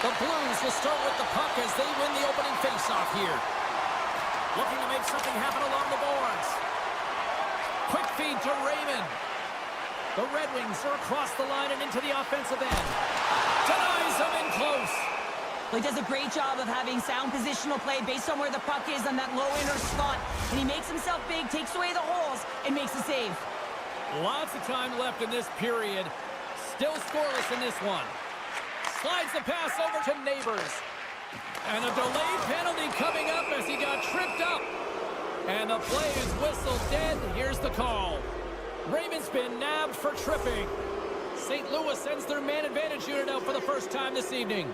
The Blues will start with the puck as they win the opening faceoff here. Looking to make something happen along the boards. Quick feed to Raymond. The Red Wings are across the line and into the offensive end. Denies him in close. Well, he does a great job of having sound positional play based on where the puck is on that low inner slot. And he makes himself big, takes away the holes, and makes a save. Lots of time left in this period. Still scoreless in this one. Slides the pass over to Neighbors. And a delayed penalty coming up as he got tripped up. And the play is whistled dead. Here's the call. Raymond's been nabbed for tripping. St. Louis sends their man advantage unit out for the first time this evening.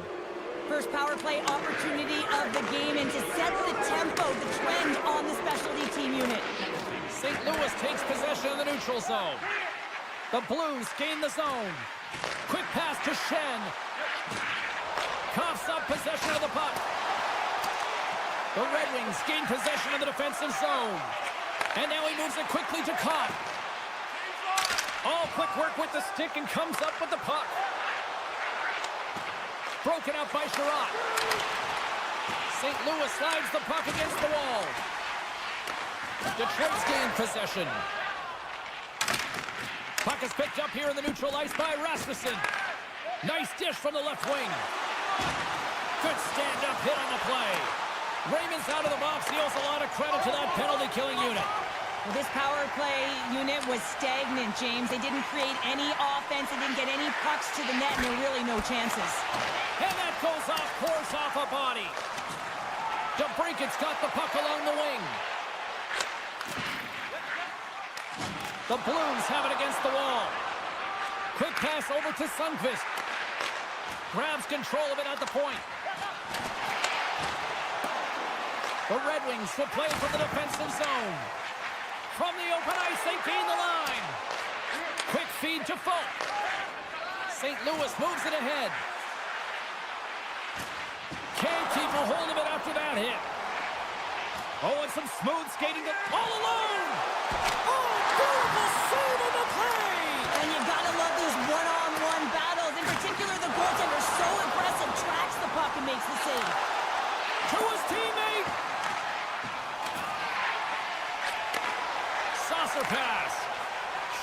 First power play opportunity of the game, and to set the tempo, the trend on the specialty team unit. St. Louis takes possession of the neutral zone. The Blues gain the zone. Quick pass to Shen. Coughs up possession of the puck. The Red Wings gain possession of the defensive zone. And now he moves it quickly to Kopp. All quick work with the stick and comes up with the puck. Broken out by Sherratt. St. Louis slides the puck against the wall. Detroit's gained possession. Puck is picked up here in the neutral ice by Rasmussen. Nice dish from the left wing. Good stand-up hit on the play. Raymond's out of the box. He owes a lot of credit to that penalty-killing unit. Well, this power play unit was stagnant, James. They didn't create any offense. They didn't get any pucks to the net, and there were really no chances. And that goes off, pours off a body. DeBrinket's got the puck along the wing. The Blues have it against the wall. Quick pass over to Sundqvist. Grabs control of it at the point. The Red Wings will play from the defensive zone. From the open ice, they gain the line. Quick feed to Folk. St. Louis moves it ahead. Can't keep a hold of it after that hit. Oh, and some smooth skating all alone. Oh, beautiful save on the play. And you gotta love those one-on-one battles. In particular, the goaltender, so impressive, tracks the puck and makes the save. To his teammate. Saucer pass.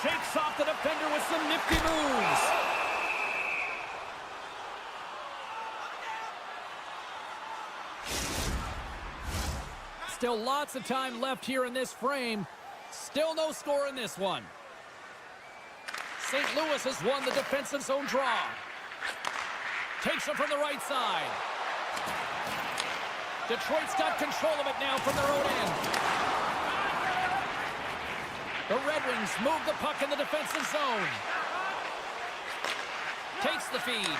Shakes off the defender with some nifty moves. Still lots of time left here in this frame. Still no score in this one. St. Louis has won the defensive zone draw. Takes it from the right side. Detroit's got control of it now from their own end. The Red Wings move the puck in the defensive zone. Takes the feed.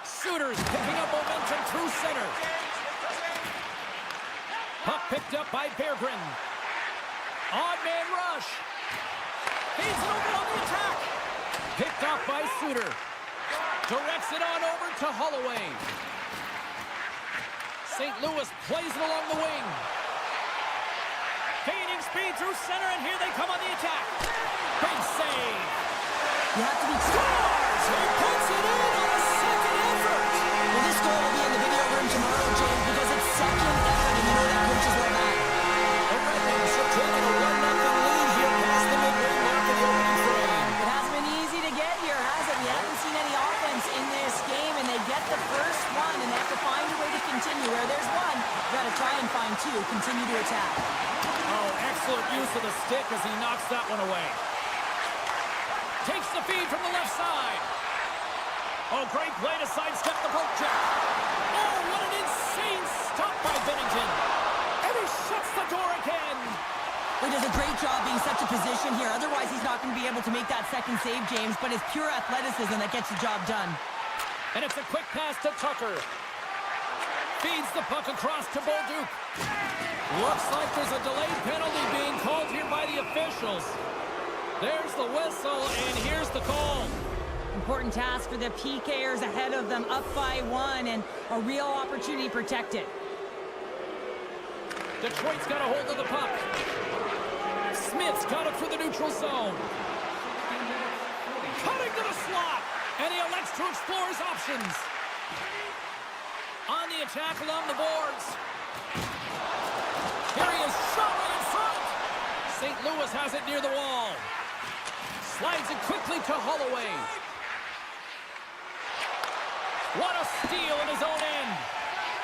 Suitors picking up momentum through center. Puck picked up by Berggren. Odd man rush. Feeds it over on the attack. Picked off by Suter. Directs it on over to Holloway. St. Louis plays it along the wing. Gaining speed through center, and here they come on the attack. Big save. You have to be Scores! He puts it in on a second effort. Well, this goal will be in the video room tomorrow, James, because it's second effort, and you know that coaches love that. The Red Wings are taking a 1-0 lead here past the midway mark of the opening frame. It hasn't been easy to get here, has it? We haven't seen any offense in this game, and they get the first one, and they have to find a way to continue. Where there's one, you got to try and find two. Continue to attack. Oh, excellent use of the stick as he knocks that one away. Takes the feed from the left side. Oh, great play to sidestep the poke check. Oh, what an insane stop by Binnington. And he shuts the door again. He does a great job being such a position here. Otherwise, he's not going to be able to make that second save, James. But it's pure athleticism that gets the job done. And it's a quick pass to Tucker. Feeds the puck across to Bolduc. Looks like there's a delayed penalty being called here by the officials. There's the whistle, and here's the call. Important task for the PKers ahead of them, up by 1, and a real opportunity protected. Detroit's got a hold of the puck. Smith's got it through the neutral zone. Cutting to the slot, and he elects to explore his options. On the attack along the boards. Here he is, shot right in front. St. Louis has it near the wall. Slides it quickly to Holloway. What a steal in his own end.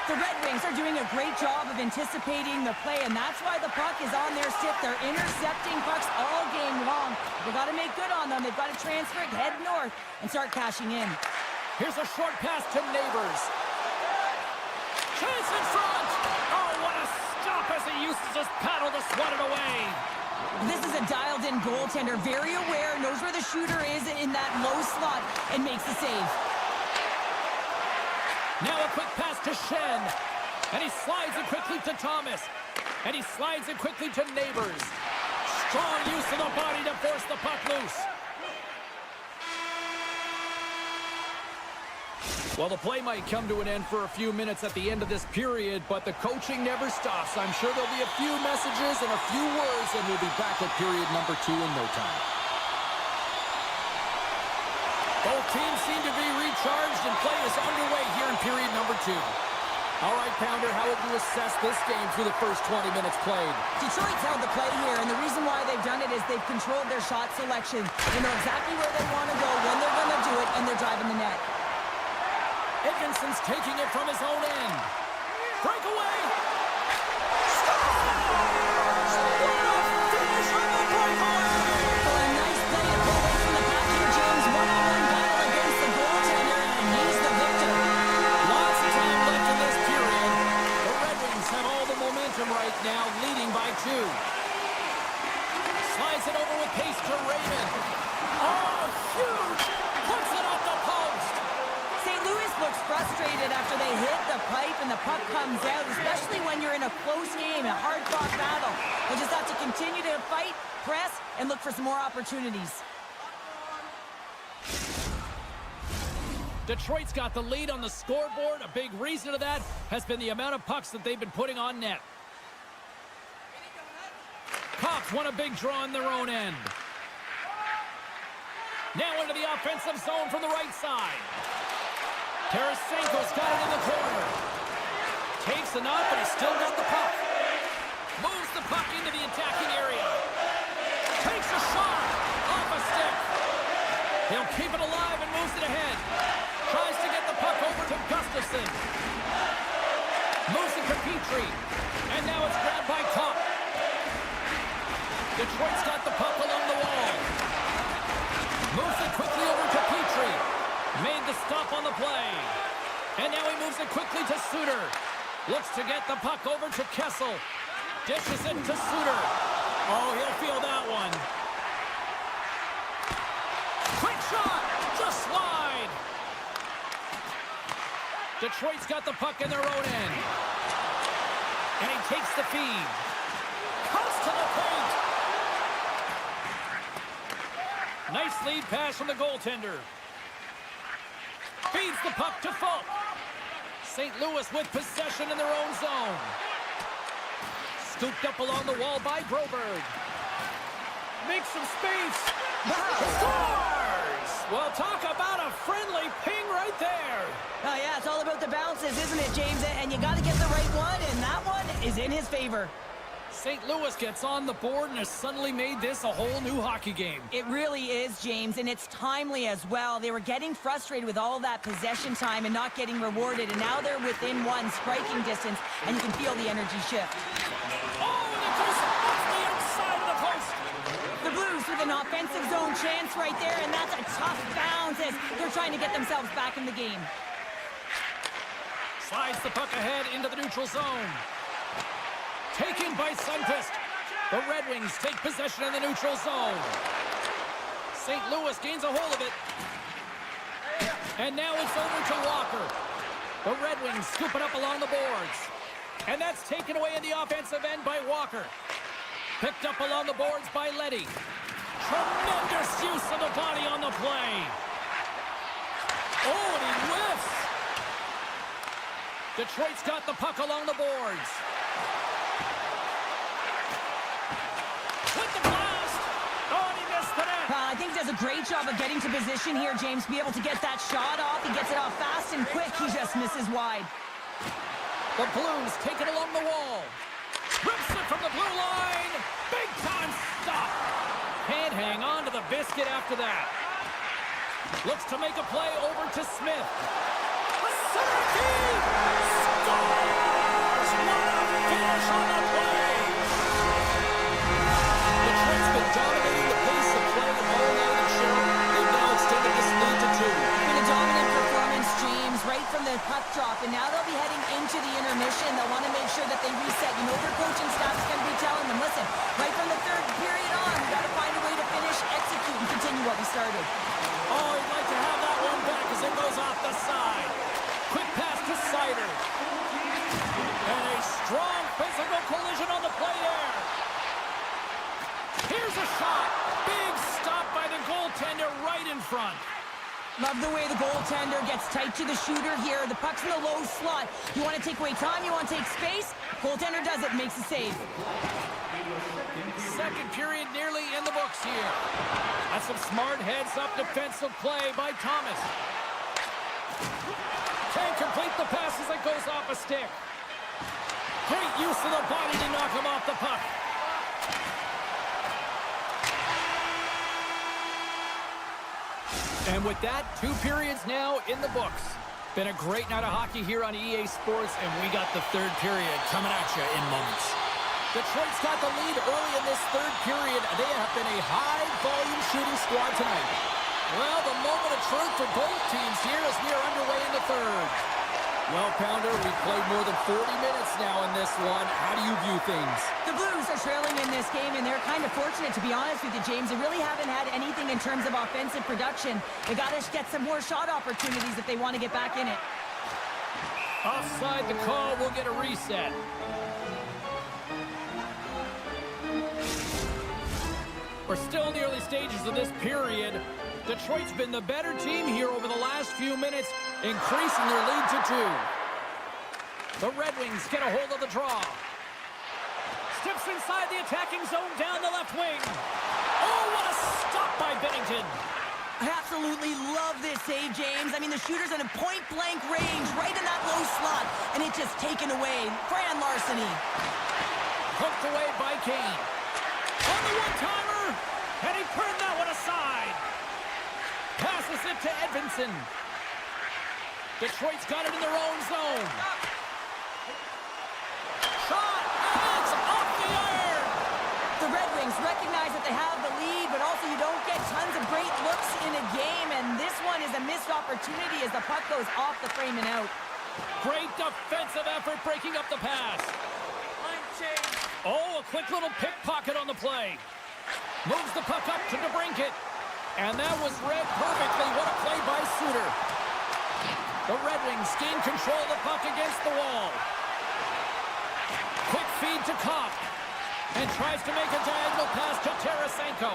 The Red Wings are doing a great job of anticipating the play, and that's why the puck is on their stick. They're intercepting pucks all game long. They've got to make good on them. They've got to transfer it, head north, and start cashing in. Here's a short pass to Neighbors. Chance in front. Oh, what a stop as he used to just paddle to swat it away. This is a dialed-in goaltender, very aware, knows where the shooter is in that low slot, and makes the save. Now a quick pass to Shen. And he slides it quickly to Thomas. And he slides it quickly to Neighbors. Strong use of the body to force the puck loose. Well, the play might come to an end for a few minutes at the end of this period, but the coaching never stops. I'm sure there'll be a few messages and a few words, and we'll be back at period number 2 in no time. Both teams seem to be recharged, and play is underway here in period number 2. All right, Pounder, how would you assess this game through the first 20 minutes played? Detroit's held the play here, and the reason why they've done it is they've controlled their shot selection. They know exactly where they want to go, when they're going to do it, and they're driving the net. Edvinson's taking it from his own end. Breakaway! Right now, leading by 2. Slides it over with pace to Raymond. Oh, huge! Puts it off the puck. they hit the pipe and the puck comes out, especially when you're in a close game, a hard-fought battle. They'll just have to continue to fight, press, and look for some more opportunities. Detroit's got the lead on the scoreboard. A big reason of that has been the amount of pucks that they've been putting on net. Cops won a big draw in their own end. Now into the offensive zone from the right side. Tarasenko's got it in the corner. Takes a knock, but he's still got the puck. Moves the puck into the attacking area. Takes a shot off a stick. He'll keep it alive and moves it ahead. Tries to get the puck over to Gustafsson. Moves it to Petrie. And now it's grabbed by Kopp. Detroit's got the puck along the wall. Moves it quickly over to Petrie. Made the stop on the play. And now he moves it quickly to Suter. Looks to get the puck over to Kessel. Dishes it to Suter. Oh, he'll feel that one. Quick shot! Just wide! Detroit's got the puck in their own end. And he takes the feed. Comes to the paint. Nice lead pass from the goaltender. Feeds the puck to Falk. St. Louis with possession in their own zone. Scooped up along the wall by Broberg. Makes some space. Scores! Well, talk about a friendly ping right there. Oh, yeah, it's all about the bounces, isn't it, James? And you got to get the right one, and that one is in his favor. St. Louis gets on the board and has suddenly made this a whole new hockey game. It really is, James, and it's timely as well. They were getting frustrated with all that possession time and not getting rewarded, and now they're within one striking distance, and you can feel the energy shift. Oh, and it goes off the outside of the post. The Blues with an offensive zone chance right there, and that's a tough bounce as they're trying to get themselves back in the game. Slides the puck ahead into the neutral zone. Taken by Sundqvist. The Red Wings take possession in the neutral zone. St. Louis gains a hold of it. And now it's over to Walker. The Red Wings scoop it up along the boards. And that's taken away in the offensive end by Walker. Picked up along the boards by Leddy. Tremendous use of the body on the play. Oh, and he whiffs. Detroit's got the puck along the boards. With the blast. Oh, and he missed the net. I think he does a great job of getting to position here, James. Be able to get that shot off. He gets it off fast and quick. He just misses wide. The Blues take it along the wall. Rips it from the blue line. Big time stop. Can't hang on to the biscuit after that. Looks to make a play over to Smith. A center deep. Scores! What a finish on the play. Detroit's been dominating the pace of play all night in Sherrill. They've now extended this lead to 2. Been a dominant performance, James, right from the puck drop, and now they'll be heading into the intermission. They'll want to make sure that they reset. You know their coaching staff is going to be telling them, listen, right from the third period on, we got to find a way to finish, execute, and continue what we started. Oh, he'd like to have that one back as it goes off the side. Quick pass to Seider. And a strong physical collision on the play there. Here's a shot. Big stop by the goaltender right in front. Love the way the goaltender gets tight to the shooter here. The puck's in the low slot. You want to take away time, you want to take space. Goaltender does it, makes a save. Second period nearly in the books here. That's some smart heads-up defensive play by Thomas. Can't complete the pass as it goes off a stick. Great use of the body to knock him off the puck. And with that, 2 periods now in the books. Been a great night of hockey here on EA Sports, and we got the third period coming at you in moments. Detroit's got the lead early in this third period. They have been a high-volume shooting squad tonight. Well, the moment of truth for both teams here as we are underway in the third. Well, Pounder, we've played more than 40 minutes now in this one. How do you view things? The Blues are trailing in this game, and they're kind of fortunate, to be honest with you, James. They really haven't had anything in terms of offensive production. They got to get some more shot opportunities if they want to get back in it. Offside the call, we'll get a reset. We're still in the early stages of this period. Detroit's been the better team here over the last few minutes, increasing their lead to 2. The Red Wings get a hold of the draw. Steps inside the attacking zone down the left wing. Oh, what a stop by Binnington. I absolutely love this save, James. I mean, the shooter's in a point-blank range, right in that low slot, and it's just taken away. Fran Larceny. Hooked away by Kane. On the one-timer, and he turned that one aside. Passes it to Edvinsson. Detroit's got it in their own zone. Shot, and it's off the iron. The Red Wings recognize that they have the lead, but also you don't get tons of great looks in a game, and this one is a missed opportunity as the puck goes off the frame and out. Great defensive effort breaking up the pass. Oh, a quick little pickpocket on the play. Moves the puck up to DeBrincat. And that was read perfectly. What a play by Suter. The Red Wings gain control of the puck against the wall. Quick feed to Kopp. And tries to make a diagonal pass to Tarasenko.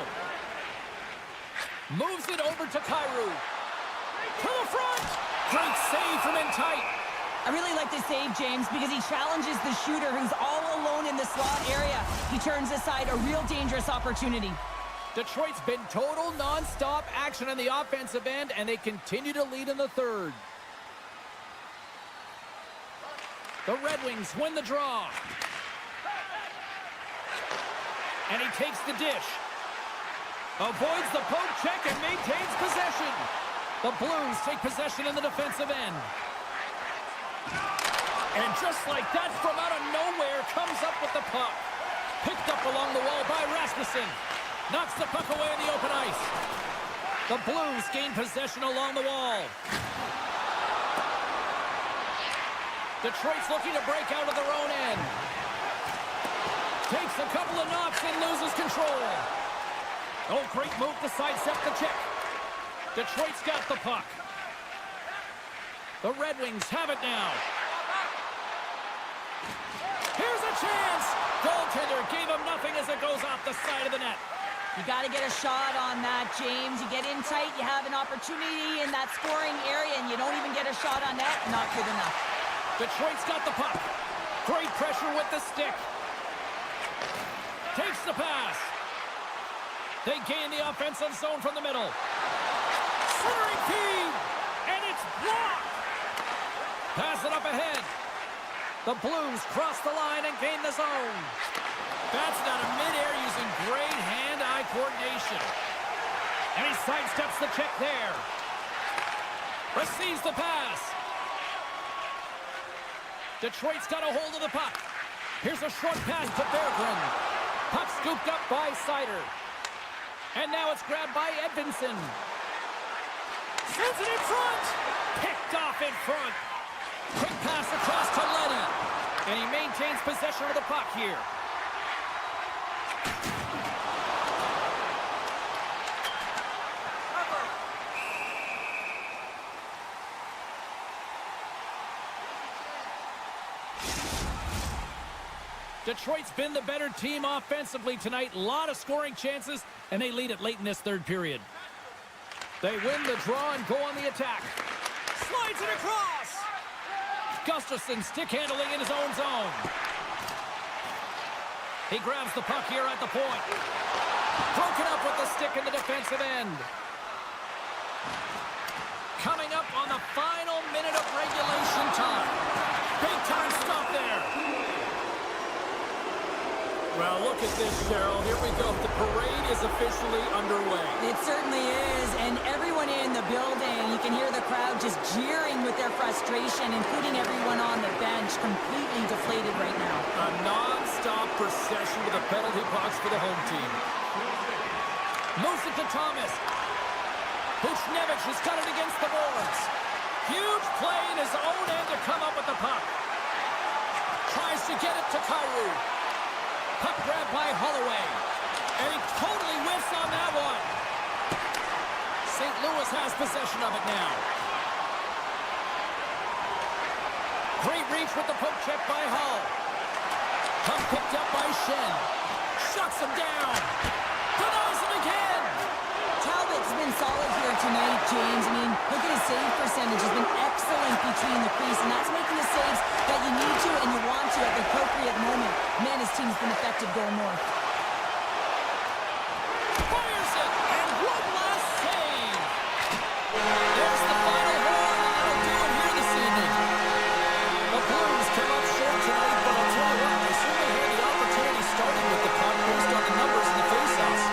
Moves it over to Kyrou. To the front. Great save from in tight. I really like this save, James, because he challenges the shooter who's all alone in the slot area. He turns aside a real dangerous opportunity. Detroit's been total non-stop action on the offensive end, and they continue to lead in the third. The Red Wings win the draw. And he takes the dish. Avoids the poke check and maintains possession. The Blues take possession in the defensive end. And just like that, from out of nowhere, comes up with the puck. Picked up along the wall by Rasmussen. Knocks the puck away in the open ice. The Blues gain possession along the wall. Detroit's looking to break out of their own end. Takes a couple of knocks and loses control. Oh, great move to sidestep the check. Detroit's got the puck. The Red Wings have it now. Here's a chance. Goaltender gave him nothing as it goes off the side of the net. You got to get a shot on that, James. You get in tight, you have an opportunity in that scoring area, and you don't even get a shot on net. Not good enough. Detroit's got the puck. Great pressure with the stick. Takes the pass. They gain the offensive zone from the middle. Centering feed, and it's blocked. Pass it up ahead. The Blues cross the line and gain the zone. That's out of midair using great hand-eye coordination. And he sidesteps the check there. Receives the pass. Detroit's got a hold of the puck. Here's a short pass to Berggren. Puck scooped up by Seider. And now it's grabbed by Edvinsson. Sends it in front. Picked off in front. Quick pass across to Leddy. And he maintains possession of the puck here. Detroit's been the better team offensively tonight. A lot of scoring chances, and they lead it late in this third period. They win the draw and go on the attack. Slides it across. Gustafsson stick handling in his own zone. He grabs the puck here at the point. Broken up with the stick in the defensive end. Coming up on the final minute of regulation time. Big time stop there. Well, look at this, Cheryl. Here we go. The parade is officially underway. It certainly is, and everyone in the building, you can hear the crowd just jeering with their frustration, including everyone on the bench, completely deflated right now. A non-stop procession with a penalty box for the home team. Moves it to Thomas. Buchnevich has got it against the boards. Huge play in his own end to come up with the puck. Tries to get it to Kyrou. Puck grabbed by Holloway. And he totally whiffs on that one. St. Louis has possession of it now. Great reach with the poke check by Hull. Puck picked up by Shen. Shuts him down. Denies him again. Talbot's been solid here tonight, James. I mean, look at his save percentage. Has been excellent between the crease, and that's making the saves that you need to and you want to at the appropriate moment. Man, his team's been effective going north. Fires it, and one last save. There's the final horn, and that'll do it here this evening. The Blues came up short tonight, but I'll tell you what, they certainly had the opportunity starting with the puck based on the numbers in the faceoffs.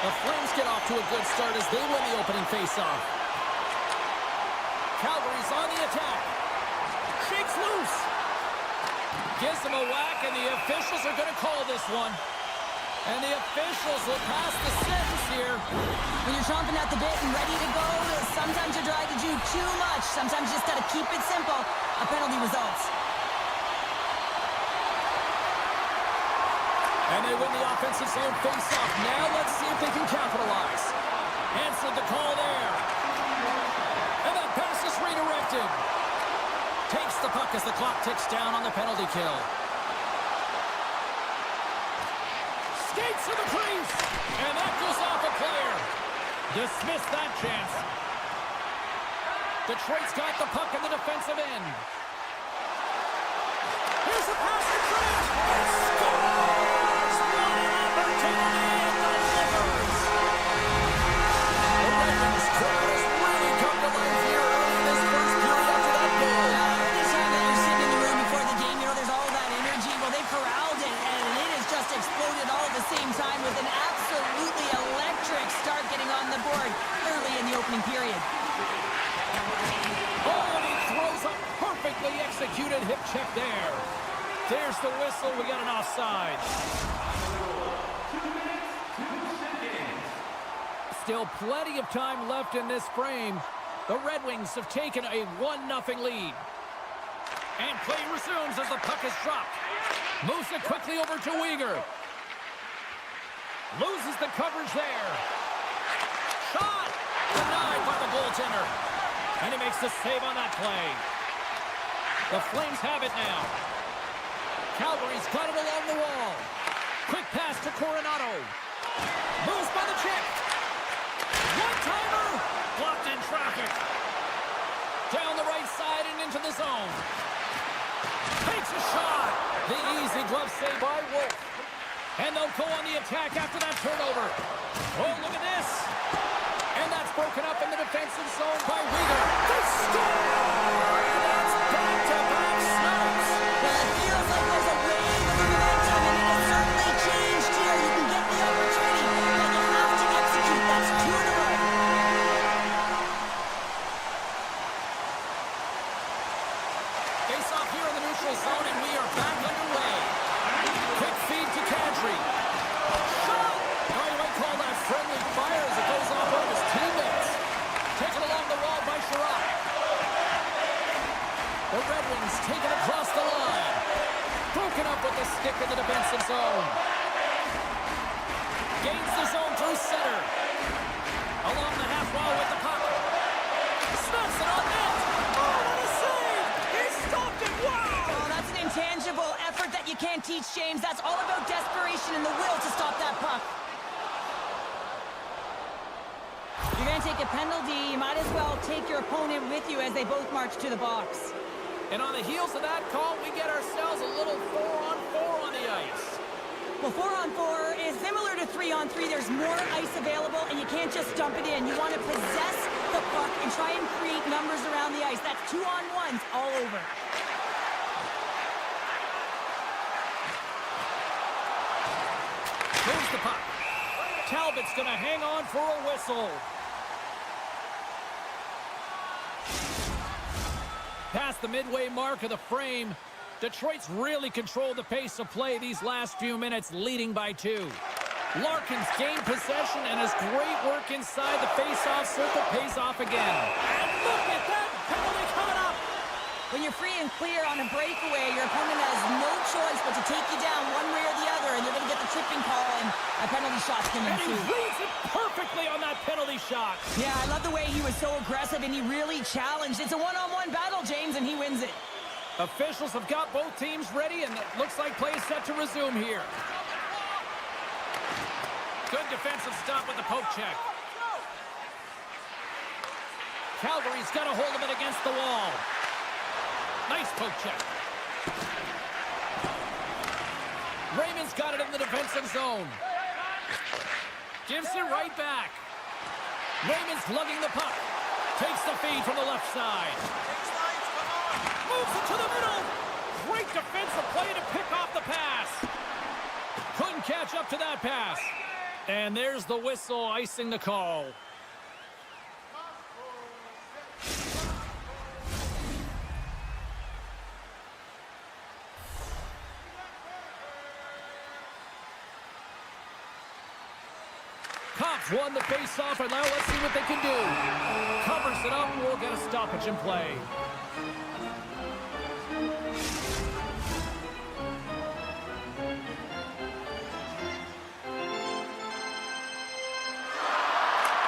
The Flames get off to a good start as they win the opening faceoff. Calgary's on the attack. Shakes loose. Gives him a whack, and the officials are going to call this one. And the officials will pass the sentence here. When you're chomping at the bit and ready to go, sometimes you're trying to do too much. Sometimes you just got to keep it simple. A penalty results. And they win the offensive zone face-off. Now let's see if they can capitalize. Answered the call there. And that pass is redirected. Takes the puck as the clock ticks down on the penalty kill. Skates to the crease. And that goes off a player. Dismissed that chance. Detroit's got the puck in the defensive end. Here's the pass to Trent. Scores! What an opportunity and delivers. The Red Wings crowd has really come to life here early in this first period after that goal. Anytime that you're sitting in the room before the game, you know there's all that energy. Well, they corralled it, and it has just exploded all at the same time with an absolutely electric start getting on the board early in the opening period. Oh, and he throws a perfectly executed hip check there. There's the whistle. We got an offside. Still plenty of time left in this frame. The Red Wings have taken a 1-0 lead. And play resumes as the puck is dropped. Moves it quickly over to Weegar. Loses the coverage there. Shot! Denied by the goaltender. And he makes the save on that play. The Flames have it now. Calgary's got it along the wall. Quick pass to Coronado. Moves by the check. One-timer. Blocked in traffic. Down the right side and into the zone. Takes a shot. The easy glove save by Wolf. And they'll go on the attack after that turnover. Oh, look at this. And that's broken up in the defensive zone by Weegar. They score! That's back-to-back snaps. Well, it feels like there's a wave of momentum, and it has certainly changed here. You can get the opportunity, but you have to execute. That's 2 in a row. Face off here in the neutral zone, and we are back underway. Quick feed to Kadri. Shot! Oh, you might call that friendly fire as it goes off one of his teammates. Taken along the wall by Sherratt. The Red Wings take it across the line. Broken up with the stick in the defensive zone. Gains the zone through center. Along the half wall with the puck. Snaps it on net. Oh, what a save! He stopped it. Wow! Oh, that's an intangible effort that you can't teach, James. That's all about desperation and the will to stop that puck. You're going to take a penalty. You might as well take your opponent with you as they both march to the box. And on the heels of that call, we get ourselves a little 4-on-4 on the ice. Well, 4-on-4 is similar to 3-on-3. There's more ice available, and you can't just dump it in. You want to possess the puck and try and create numbers around the ice. That's 2-on-1s all over. Moves the puck. Talbot's going to hang on for a whistle. Past the midway mark of the frame, Detroit's really controlled the pace of play these last few minutes, leading by 2. Larkin's gained possession, and his great work inside the face-off circle pays off again. And look at that penalty coming up! When you're free and clear on a breakaway, your opponent has no choice but to take you down one way or the other, and you're going to get the tripping call, and a penalty shot's going to And he ensue. reads it perfectly on that penalty shot. Yeah, I love the way he was so aggressive, and he really challenged. It's a one-on-one battle, James, and he wins it. Officials have got both teams ready, and it looks like play is set to resume here. Good defensive stop with the poke check. Calgary's got a hold of it against the wall. Nice poke check. Raymond's got it in the defensive zone. Gives it right back. Raymond's lugging the puck. Takes the feed from the left side. Moves it to the middle. Great defensive play to pick off the pass. Couldn't catch up to that pass. And there's the whistle icing the call. Cops won the face-off, and now let's see what they can do. Covers it up, we'll get a stoppage in play.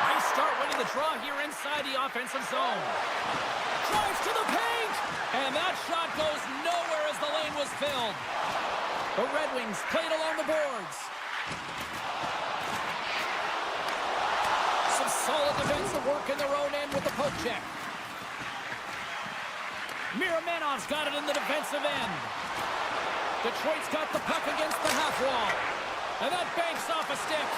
Nice start winning the draw here inside the offensive zone. Drives to the paint, and that shot goes nowhere as the lane was filled. The Red Wings played along the boards. Solid defensive work in their own end with the poke check. Miramenov's got it in the defensive end. Detroit's got the puck against the half wall. And that banks off a stick.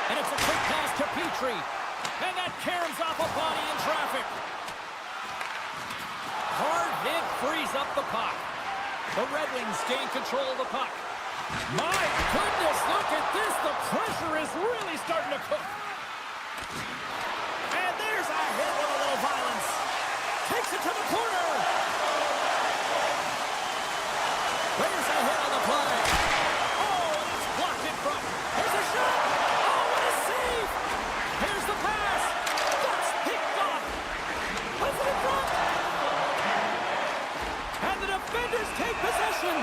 And it's a quick pass to Petrie. And that caroms off a body in traffic. Hard hit frees up the puck. The Red Wings gain control of the puck. My goodness, look at this. The pressure is really starting to cook. And there's a hit with a little violence. Takes it to the corner. There's a hit on the play. Oh, and it's blocked in front. There's a shot. Oh, what a save. Here's the pass. That's picked off. Puts it in front. And the defenders take possession.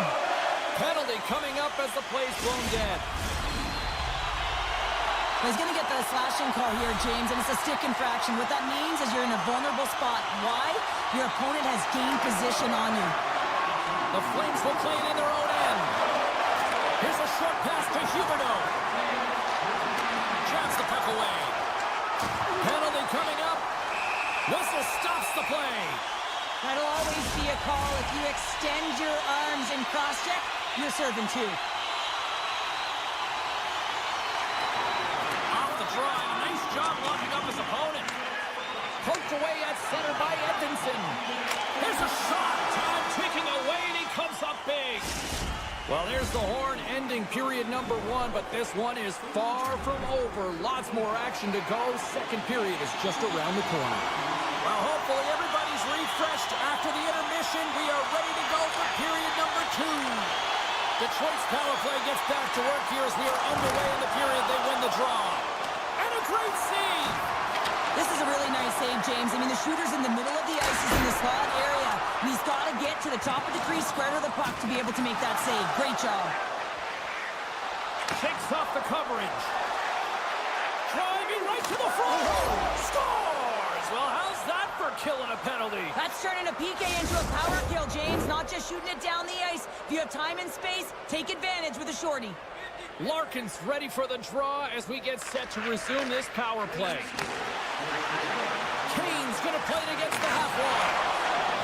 Penalty coming up as the play's blown dead. He's going to get the slashing call here, James, and it's a stick infraction. What that means is you're in a vulnerable spot. Why? Your opponent has gained position on you. The Flames will play it in their own end. Here's a short pass to Huberdeau. Jabs the puck away. Penalty coming up. Whistle stops the play. That'll always be a call. If you extend your arms in cross-check, you're serving two. Draw, and a nice job locking up his opponent. Poked away at center by Edmondson. There's a shot. Time ticking away, and he comes up big. Well, there's the horn ending period number 1, but this one is far from over. Lots more action to go. Second period is just around the corner. Well, hopefully everybody's refreshed. After the intermission, we are ready to go for period number 2. Detroit's power play gets back to work here as we are underway in the period. They win the draw. Great save! This is a really nice save, James. I mean, the shooter's in the middle of the ice. He's in the slot area. And he's got to get to the top of the crease, square to the puck to be able to make that save. Great job. Takes off the coverage. Driving right to the front. Scores! Well, how's that for killing a penalty? That's turning a PK into a power kill, James. Not just shooting it down the ice. If you have time and space, take advantage with a shorty. Larkin's ready for the draw as we get set to resume this power play. Kane's going to play it against the half wall.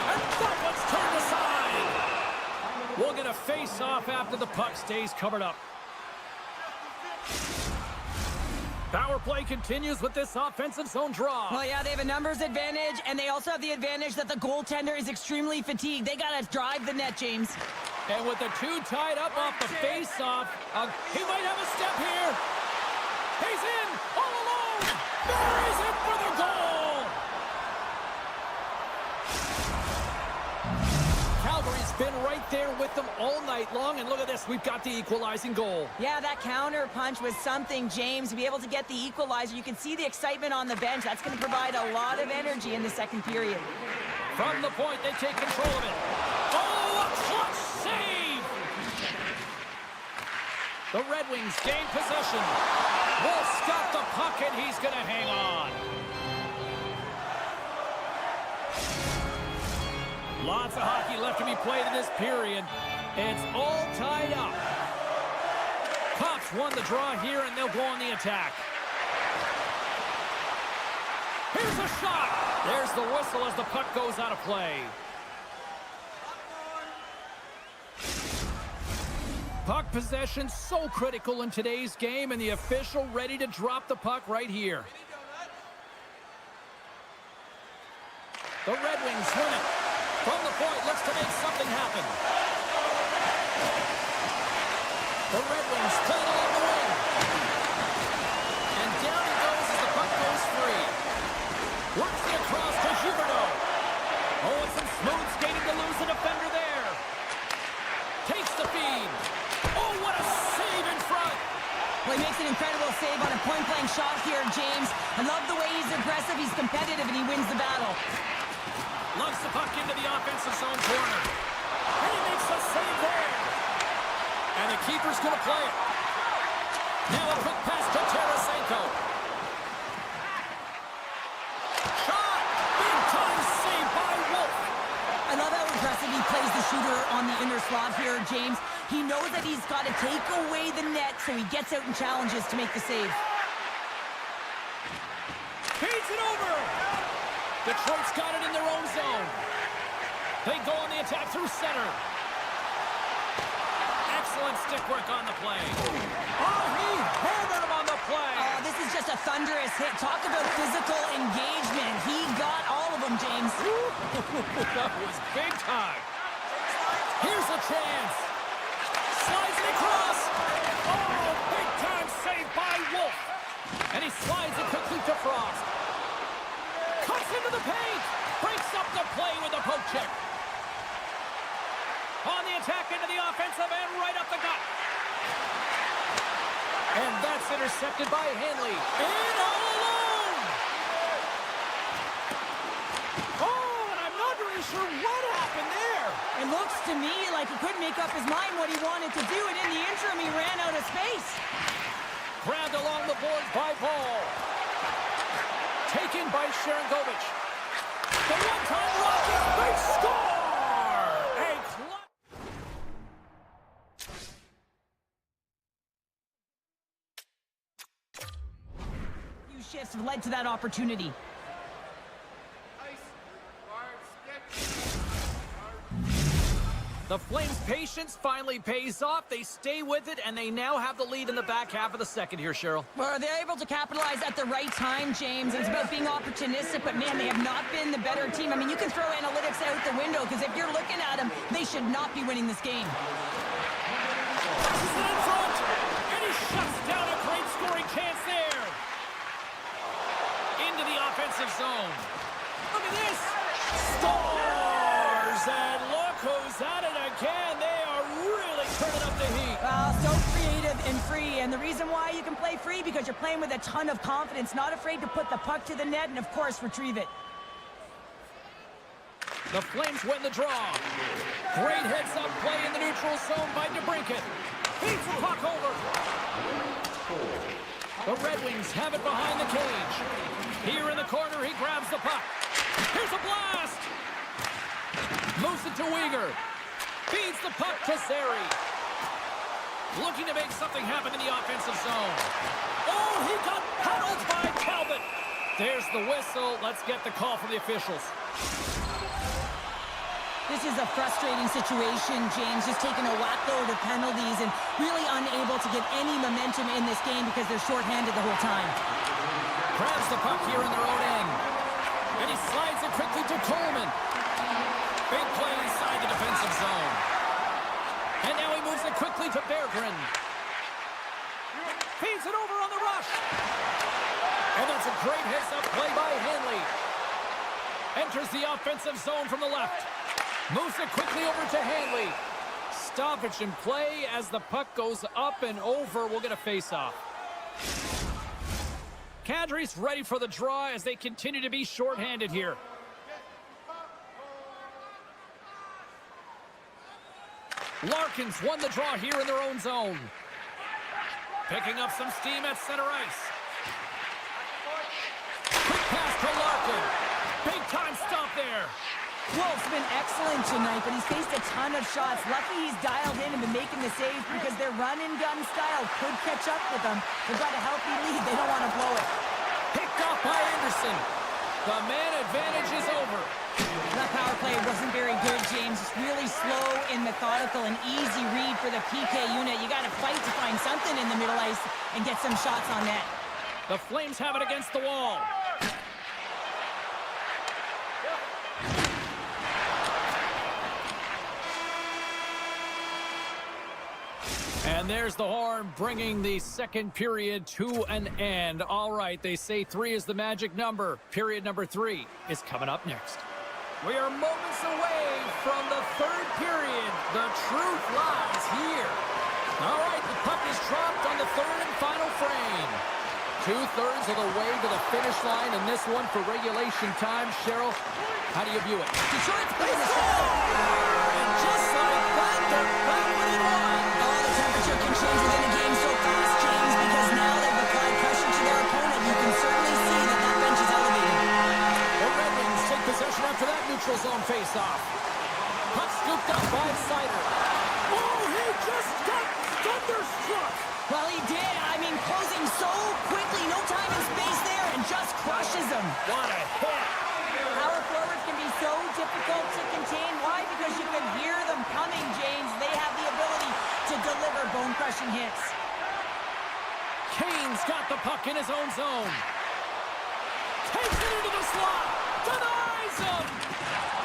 And that one's turned aside. We'll get a face-off after the puck stays covered up. Power play continues with this offensive zone draw. Well, yeah, they have a numbers advantage, and they also have the advantage that the goaltender is extremely fatigued. They got to drive the net, James. And with the two tied up off the face-off, he might have a step here. He's in, all alone. Buries it for the goal. Calgary's been right there with them all night long, and look at this, we've got the equalizing goal. Yeah, that counter punch was something, James, to be able to get the equalizer. You can see the excitement on the bench. That's going to provide a lot of energy in the second period. From the point, they take control of it. Oh, a clutch save! The Red Wings gain possession. Wolf's got the puck, and he's going to hang on. Lots of hockey left to be played in this period. It's all tied up. Cops won the draw here, and they'll go on the attack. Here's a shot. There's the whistle as the puck goes out of play. Puck possession so critical in today's game, and the official ready to drop the puck right here. The Red Wings win it. From the point, looks to make something happen. The Red Wings play it along the wing. Oh, and some smooth skating to lose the defender there. Takes the feed. Oh, what a save in front. Well, he makes an incredible save on a point-blank shot here, James. I love the way he's aggressive, he's competitive, and he wins the battle. Lugs the puck into the offensive zone corner. And he makes a save there. And the keeper's going to play it. Now a quick pass to Tarasenko. Shot! Big time save by Wolf. I love how aggressive he plays the shooter on the inner slot here, James. He knows that he's got to take away the net, so he gets out and challenges to make the save. Feeds it over. Detroit's got it in their own zone. They go on the attack through center. Excellent stick work on the play. Oh, he hammered him on the play. Oh, this is just a thunderous hit. Talk about physical engagement. He got all of them, James. That was big time. Here's a chance. Slides it across. Oh, big time save by Wolf. And he slides it quickly to Frost. Cuts into the paint. Breaks up the play with a poke check. On the attack into the offensive end, right up the gut. And that's intercepted by Hanley. In all alone. Oh, and I'm not really sure what happened there. It looks to me like he couldn't make up his mind what he wanted to do, and in the interim, he ran out of space. Grabbed along the boards by Paul. Taken by Sharangovich. The one-time rocket. They score! A Few shifts have led to that opportunity. The Flames' patience finally pays off. They stay with it, and they now have the lead in the back half of the second here, Cheryl. Well, they're able to capitalize at the right time, James. It's about being opportunistic, but man, they have not been the better team. I mean, you can throw analytics out the window, because if you're looking at them, they should not be winning this game. He's in front, and he shuts down a great scoring chance there. Into the offensive zone. Look at this. Stars, and look who's at it again. They are really turning up the heat. So creative and free, and the reason why you can play free, because you're playing with a ton of confidence, not afraid to put the puck to the net, and of course, retrieve it. The Flames win the draw. Great heads-up play in the neutral zone by DeBrincat. Feeds the puck over. The Red Wings have it behind the cage. Here in the corner, he grabs the puck. Here's a blast. Moves it to Uyghur. Feeds the puck to Zary. Looking to make something happen in the offensive zone. Oh, he got paddled by Talbot. There's the whistle. Let's get the call from the officials. This is a frustrating situation, James, just taking a whackload of penalties and really unable to get any momentum in this game because they're shorthanded the whole time. Grabs the puck here in their own end. And he slides it quickly to Coleman. Big play inside the defensive zone. And now he moves it quickly to Berggren. Feeds it over on the rush. And that's a great heads-up play by Hanley. Enters the offensive zone from the left. Moves it quickly over to Hanley. Stoppage in play as the puck goes up and over. We'll get a face-off. Kadri's ready for the draw as they continue to be shorthanded here. Larkins won the draw here in their own zone. Picking up some steam at center ice. Quick pass to Larkin. Big time stop there. Wolf's been excellent tonight, but he's faced a ton of shots. Lucky he's dialed in and been making the saves because their run-and-gun style could catch up with them. They've got a healthy lead. They don't want to blow it. Picked off by Anderson. The man advantage is over. That power play wasn't very good, James. It's really slow and methodical, an easy read for the PK unit. You got to fight to find something in the middle ice and get some shots on net. The Flames have it against the wall. And there's the horn, bringing the second period to an end. All right, they say 3 is the magic number. Period number 3 is coming up next. We are moments away from the third period. The truth lies here. All right, the puck is dropped on the third and final frame. 2/3 of the way to the finish line in this one for regulation time. Cheryl, how do you view it? Detroit's putting the shot. And just like that, they're back within one. Oh, the temperature can change within a game so fast, James, because now they've applied pressure to their opponent. You can certainly see that that bench is elevated. The Red Wings take possession after that neutral zone faceoff. Puck scooped up by Sider. Oh, he just got thunderstruck. Well, he did. I mean, closing so quickly, no time and space there, and just crushes him. What a hit. Power forwards can be so difficult to contain. Why? Because you can hear them coming, James. They have the ability to deliver bone-crushing hits. Kane's got the puck in his own zone. Takes it into the slot. Denies him.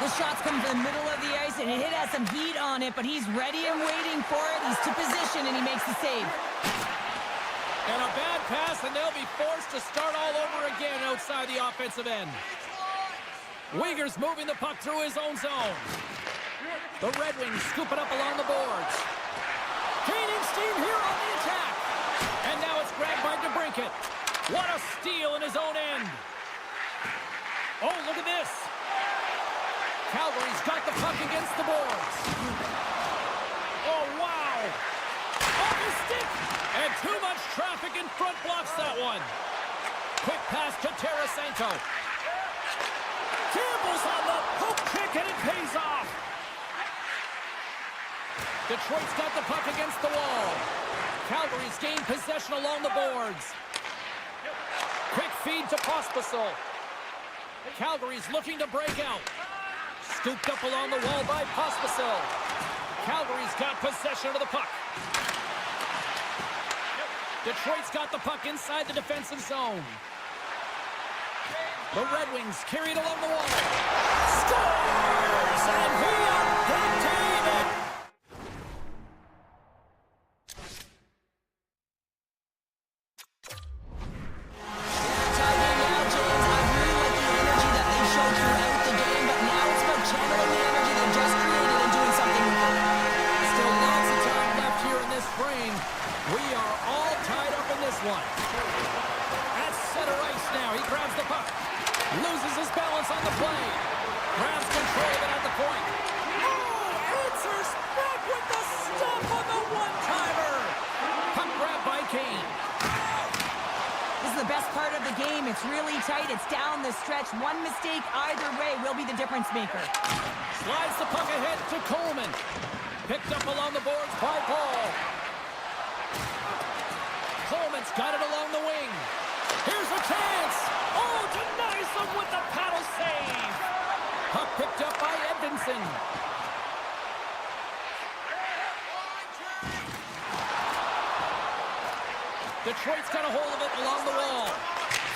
The shot's come from the middle of the ice, and it has some heat on it, but he's ready and waiting for it. He's to position, and he makes the save. And a bad pass, and they'll be forced to start all over again outside the offensive end. Uyghur's moving the puck through his own zone. The Red Wings scoop it up along the boards. Gaining steam here on the attack. And now it's grabbed by DeBrincat. What a steal in his own end. Oh, look at this. Calgary's got the puck against the boards. Oh, wow. Off his stick. And too much traffic in front blocks that one. Quick pass to Tarasenko. Campbell's on the poke kick, and it pays off. Detroit's got the puck against the wall. Calgary's gained possession along the boards. Quick feed to Pospisil. Calgary's looking to break out. Scooped up along the wall by Pospisil. Calgary's got possession of the puck. Detroit's got the puck inside the defensive zone. The Red Wings carried along the wall. Scores! And we are dictated! Loses his balance on the play. Grabs control of it at the point. Oh, answers back with the stop on the one-timer. Puck grab by Kane. This is the best part of the game. It's really tight. It's down the stretch. One mistake either way will be the difference maker. Slides the puck ahead to Coleman. Picked up along the boards by Paul. Coleman's got it along the wing. Here's a chance. Oh, denies them with the paddle save. Puck picked up by Edvinsson. Detroit's got a hold of it along the wall.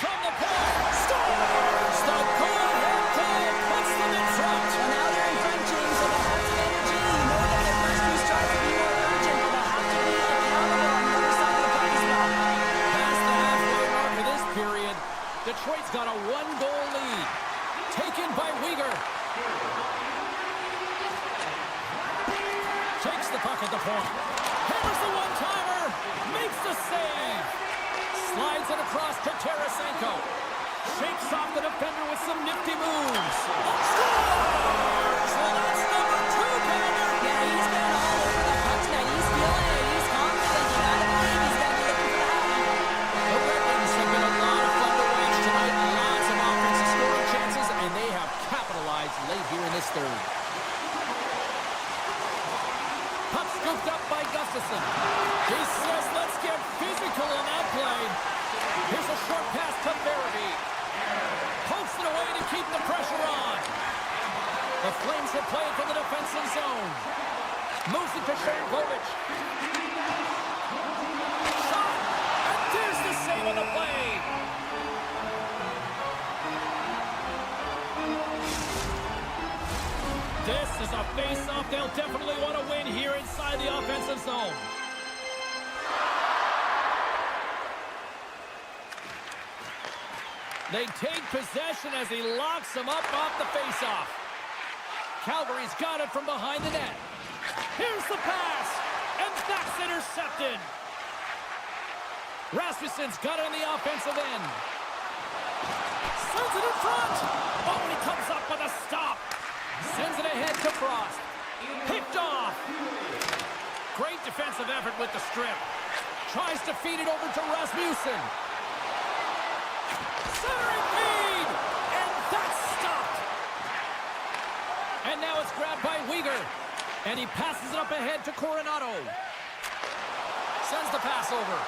From the point. Scores! The go-ahead goal puts them in front. Well, now they're in front, James, so they have some energy. You know that their first few starts will be more urgent, but they'll have to be accountable on the other side of the puck as well. Past the halfway mark of this period, Detroit's got a one-goal lead. Taken by Uyghur. Takes the puck at the point. Hammers the one-timer. Makes the save. Slides it across to Tarasenko. Shakes off the defender with some nifty moves. Scores! Well, that's number 2, Calder. Yeah, he's been all over the puck tonight. He's feeling it. He's confident. You gotta believe he's gonna be looking for the happy. The Red Wings have been a lot of fun to watch tonight. Lots of offensive scoring chances, and they have capitalized late here in this third. Puck scooped up by Gustafsson. He says, let's get physical on that play. Here's a short pass to Barabee. Pokes it away to keep the pressure on. The Flames will play it from the defensive zone. Moves it to Sharangovich. Shot! And there's the save on the play. This is a face-off they'll definitely want to win here inside the offensive zone. They take possession as he locks him up off the face-off. Calgary's got it from behind the net. Here's the pass, and that's intercepted. Rasmussen's got it on the offensive end. Sends it in front. Oh, and he comes up with a stop. Sends it ahead to Frost. Picked off. Great defensive effort with the strip. Tries to feed it over to Rasmussen. Centering feed, and that's stopped. And now it's grabbed by Weegar. And he passes it up ahead to Coronado. Sends the pass over.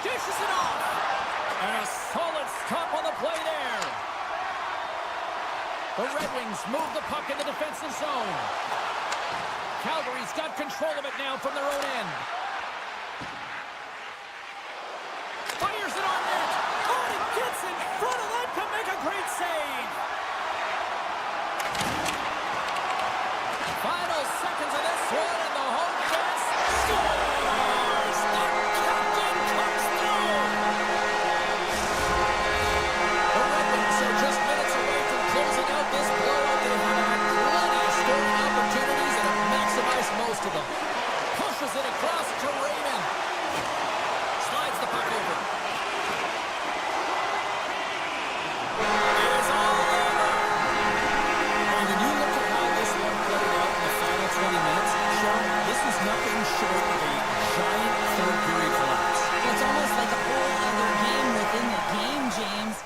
Dishes it off. And a solid stop on the play there. The Red Wings move the puck in the defensive zone. Calgary's got control of it now from their own end. Fires it on net. Oh, and he gets in front of that to make a great save. Final seconds of this one, and the home defense scores! The captain comes through! The Red Wings are just minutes away from closing out this blowout. They have had plenty of scoring opportunities and have maximized most of them. Pushes it across to Raymond. Slides the puck over. It's all over! And when you look at how this one played out in the final 20 minutes, Sean, this was nothing short of a giant third-period collapse. It's almost like a whole other game within the game, James.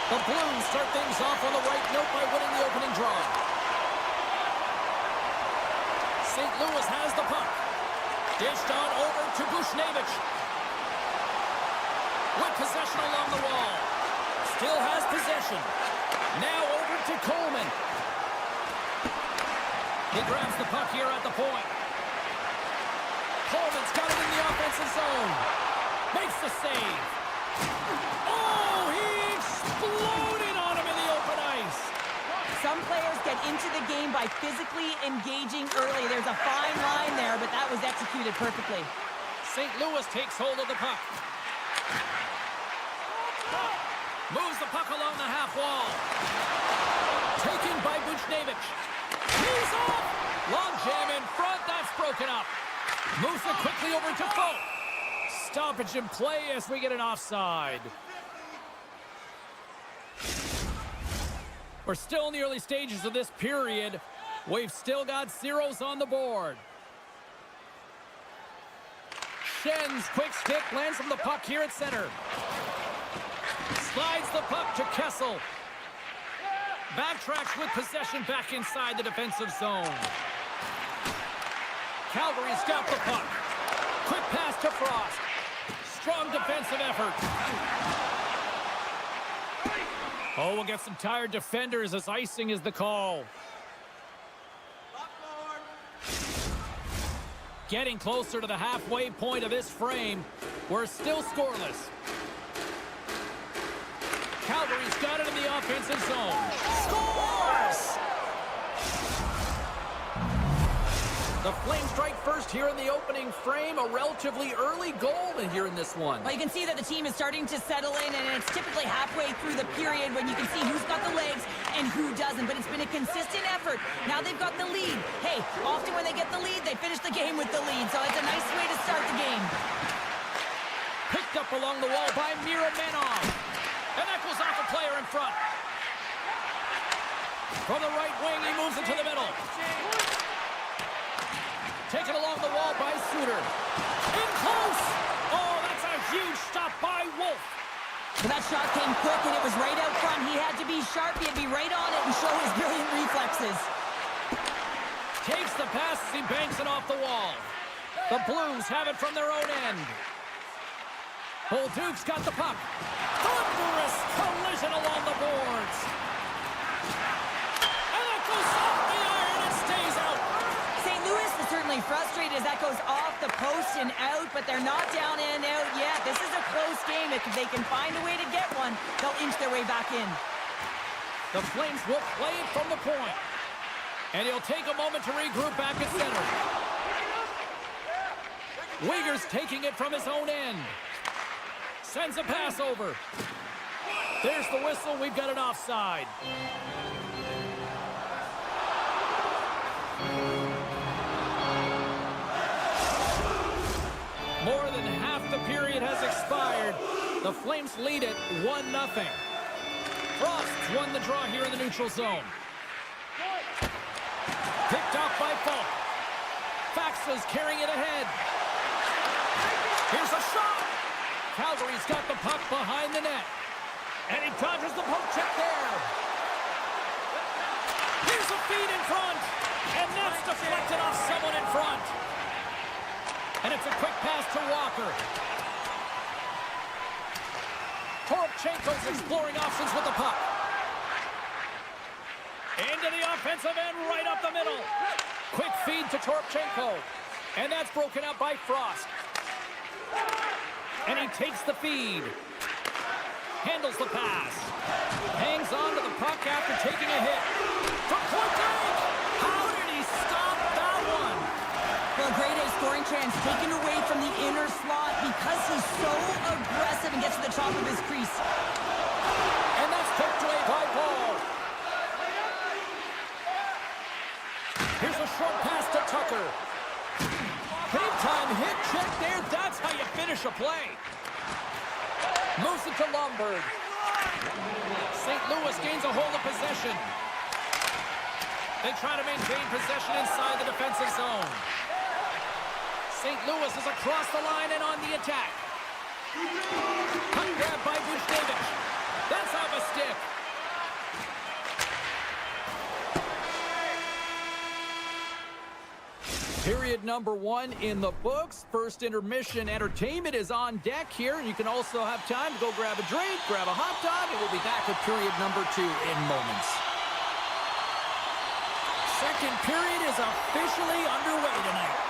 The Blues start things off on the right note by winning the opening draw. St. Louis has the puck. Dished on over to Bushnevich. With possession along the wall. Still has possession. Now over to Coleman. He grabs the puck here at the point. Coleman's got it in the offensive zone. Makes the save. Oh, he exploded on him in the open ice. Some players get into the game by physically engaging early. There's a fine line there, but that was executed perfectly. St. Louis takes hold of the puck. Moves the puck along the half wall. Taken by Bushnevich. He's off. Long jam in front. That's broken up. Moves it quickly over to Folk. Stoppage in play as we get an offside. We're still in the early stages of this period. We've still got zeros on the board. Schen's quick stick lands from the puck here at center. Slides the puck to Kessel. Backtracks with possession back inside the defensive zone. Calgary's got the puck. Quick pass to Frost. Strong defensive effort. Oh, we'll get some tired defenders as icing is the call. Getting closer to the halfway point of this frame. We're still scoreless. Calgary's got it in the offensive zone. Scores! The Flames strike first here in the opening frame. A relatively early goal here in this one. Well, you can see that the team is starting to settle in, and it's typically halfway through the period when you can see who's got the legs and who doesn't. But it's been a consistent effort. Now they've got the lead. Hey, often when they get the lead, they finish the game with the lead. So it's a nice way to start the game. Picked up along the wall by Miromenov. And that goes off a player in front. From the right wing, he moves it to the middle. Taken along the wall by Suter. In close! Oh, that's a huge stop by Wolf. Well, that shot came quick, and it was right out front. He had to be sharp. He had to be right on it and show his brilliant reflexes. Takes the pass as he banks it off the wall. The Blues have it from their own end. Bolduc's got the puck. Thunderous collision along the boards. And that goes off the iron and stays out. St. Louis is certainly frustrated as that goes off the post and out, but they're not down and out yet. This is a close game. If they can find a way to get one, they'll inch their way back in. The Flames will play it from the point. And he'll take a moment to regroup back at center. Uyghur's taking it from his own end. Sends a pass over. There's the whistle. We've got an offside. More than half the period has expired. The Flames lead it 1-0. Frost's won the draw here in the neutral zone. Picked off by Falk. Faxa's carrying it ahead. Here's a shot. Calgary's got the puck behind the net. And he dodges the poke check there. Here's a feed in front. And that's deflected off someone in front. And it's a quick pass to Walker. Toropchenko's exploring options with the puck. Into the offensive end, right up the middle. Quick feed to Toropchenko. And that's broken up by Frost. And he takes the feed. Handles the pass. Hangs on to the puck after taking a hit. From point blank! How did he stop that one? Well, grade A scoring chance taken away from the inner slot because he's so aggressive and gets to the top of his crease. And that's picked away by Paul. Here's a short pass to Tucker. Big time hit check there. That's how you finish a play. Moves it to Lomberg. St. Louis gains a hold of possession. They try to maintain possession inside the defensive zone. St. Louis is across the line and on the attack. Puck grab by Buchnevich. That's off a stick. Period number 1 in the books. First intermission entertainment is on deck here. You can also have time to go grab a drink, grab a hot dog, and we'll be back with period number 2 in moments. Second period is officially underway tonight.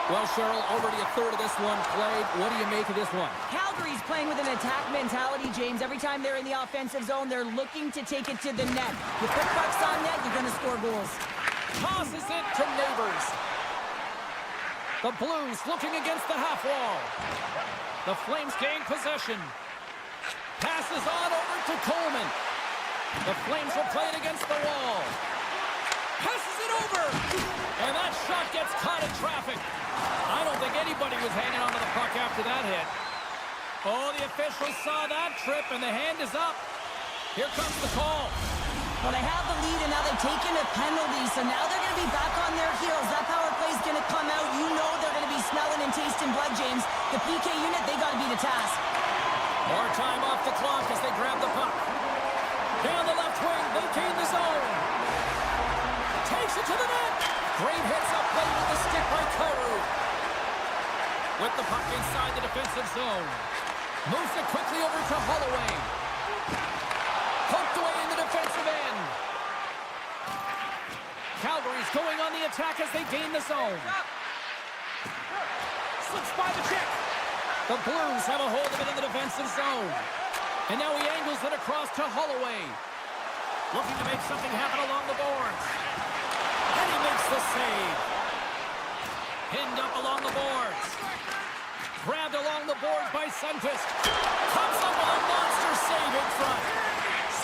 Well, Cheryl, already a third of this one played. What do you make of this one? Calgary's playing with an attack mentality, James. Every time they're in the offensive zone, they're looking to take it to the net. You put pucks on net, you're going to score goals. Tosses it to Neighbors. The Blues looking against the half wall. The Flames gain possession. Passes on over to Coleman. The Flames will play it against the wall. Passes it over. And that shot gets caught in traffic. I don't think anybody was hanging onto the puck after that hit. Oh, the officials saw that trip, and the hand is up. Here comes the call. Well, they have the lead, and now they've taken a penalty, so now they're going to be back on their heels. That power play is going to come out. You know they're going to be smelling and tasting blood, James. The PK unit, they got to be the task. More time off the clock as they grab the puck. Down the left wing, they gain the zone. Takes it to the net. Great hits up play with the stick by Kyrou. With the puck inside the defensive zone. Moves it quickly over to Holloway. Poked away in the defensive end. Calgary's going on the attack as they gain the zone. Slips by the check. The Blues have a hold of it in the defensive zone. And now he angles it across to Holloway. Looking to make something happen along the boards. And he makes the save. Pinned up along the boards. Grabbed along the boards by Sundqvist. Comes up with a monster save in front.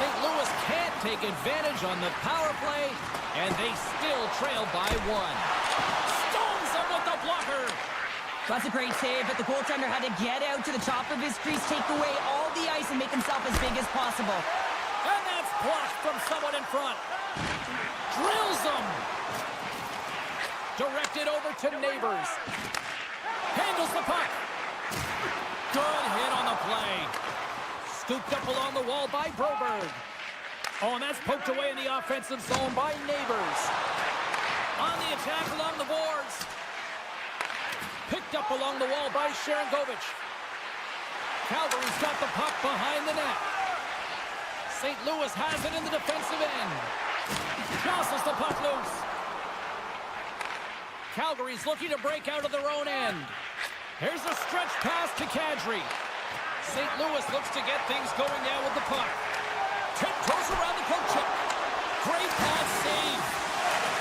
St. Louis can't take advantage on the power play, and they still trail by one. Stones them with the blocker. That's a great save, but the goaltender had to get out to the top of his crease, take away all the ice, and make himself as big as possible. And that's blocked from someone in front. Drills them. Directed over to Neighbors. Handles the puck. Good hit on the play. Scooped up along the wall by Broberg. Oh, and that's poked away in the offensive zone by Neighbors. On the attack along the boards. Picked up along the wall by Sharangovich. Calgary's got the puck behind the net. St. Louis has it in the defensive end. Jostles the puck loose. Calgary's looking to break out of their own end. Here's a stretch pass to Kadri. St. Louis looks to get things going now with the puck. Tiptoes around the poke check. Great pass save.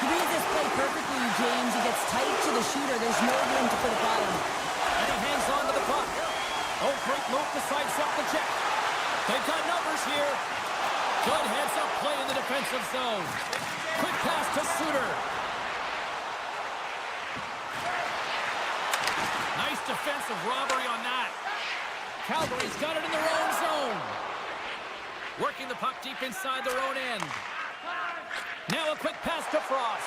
He reads this play perfectly, James. He gets tight to the shooter. There's no room to put it by him. And he hangs on to the puck. Oh, great move to sidestep the check. They've got numbers here. Good heads-up play in the defensive zone. Quick pass to Suter. Nice defensive robbery on that. Calgary's got it in their own zone. Working the puck deep inside their own end. Now a quick pass to Frost.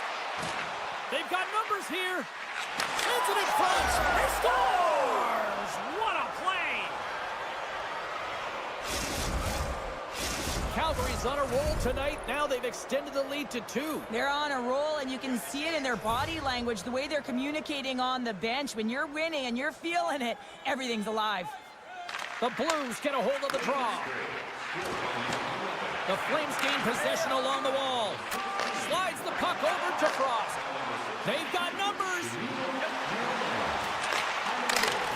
They've got numbers here. Sends it in front. He scores! What a play! Calgary's on a roll tonight. Now they've extended the lead to 2. They're on a roll, and you can see it in their body language, the way they're communicating on the bench. When you're winning and you're feeling it, everything's alive. The Blues get a hold of the draw. The Flames gain possession along the wall. Slides the puck over to Frost. They've got numbers.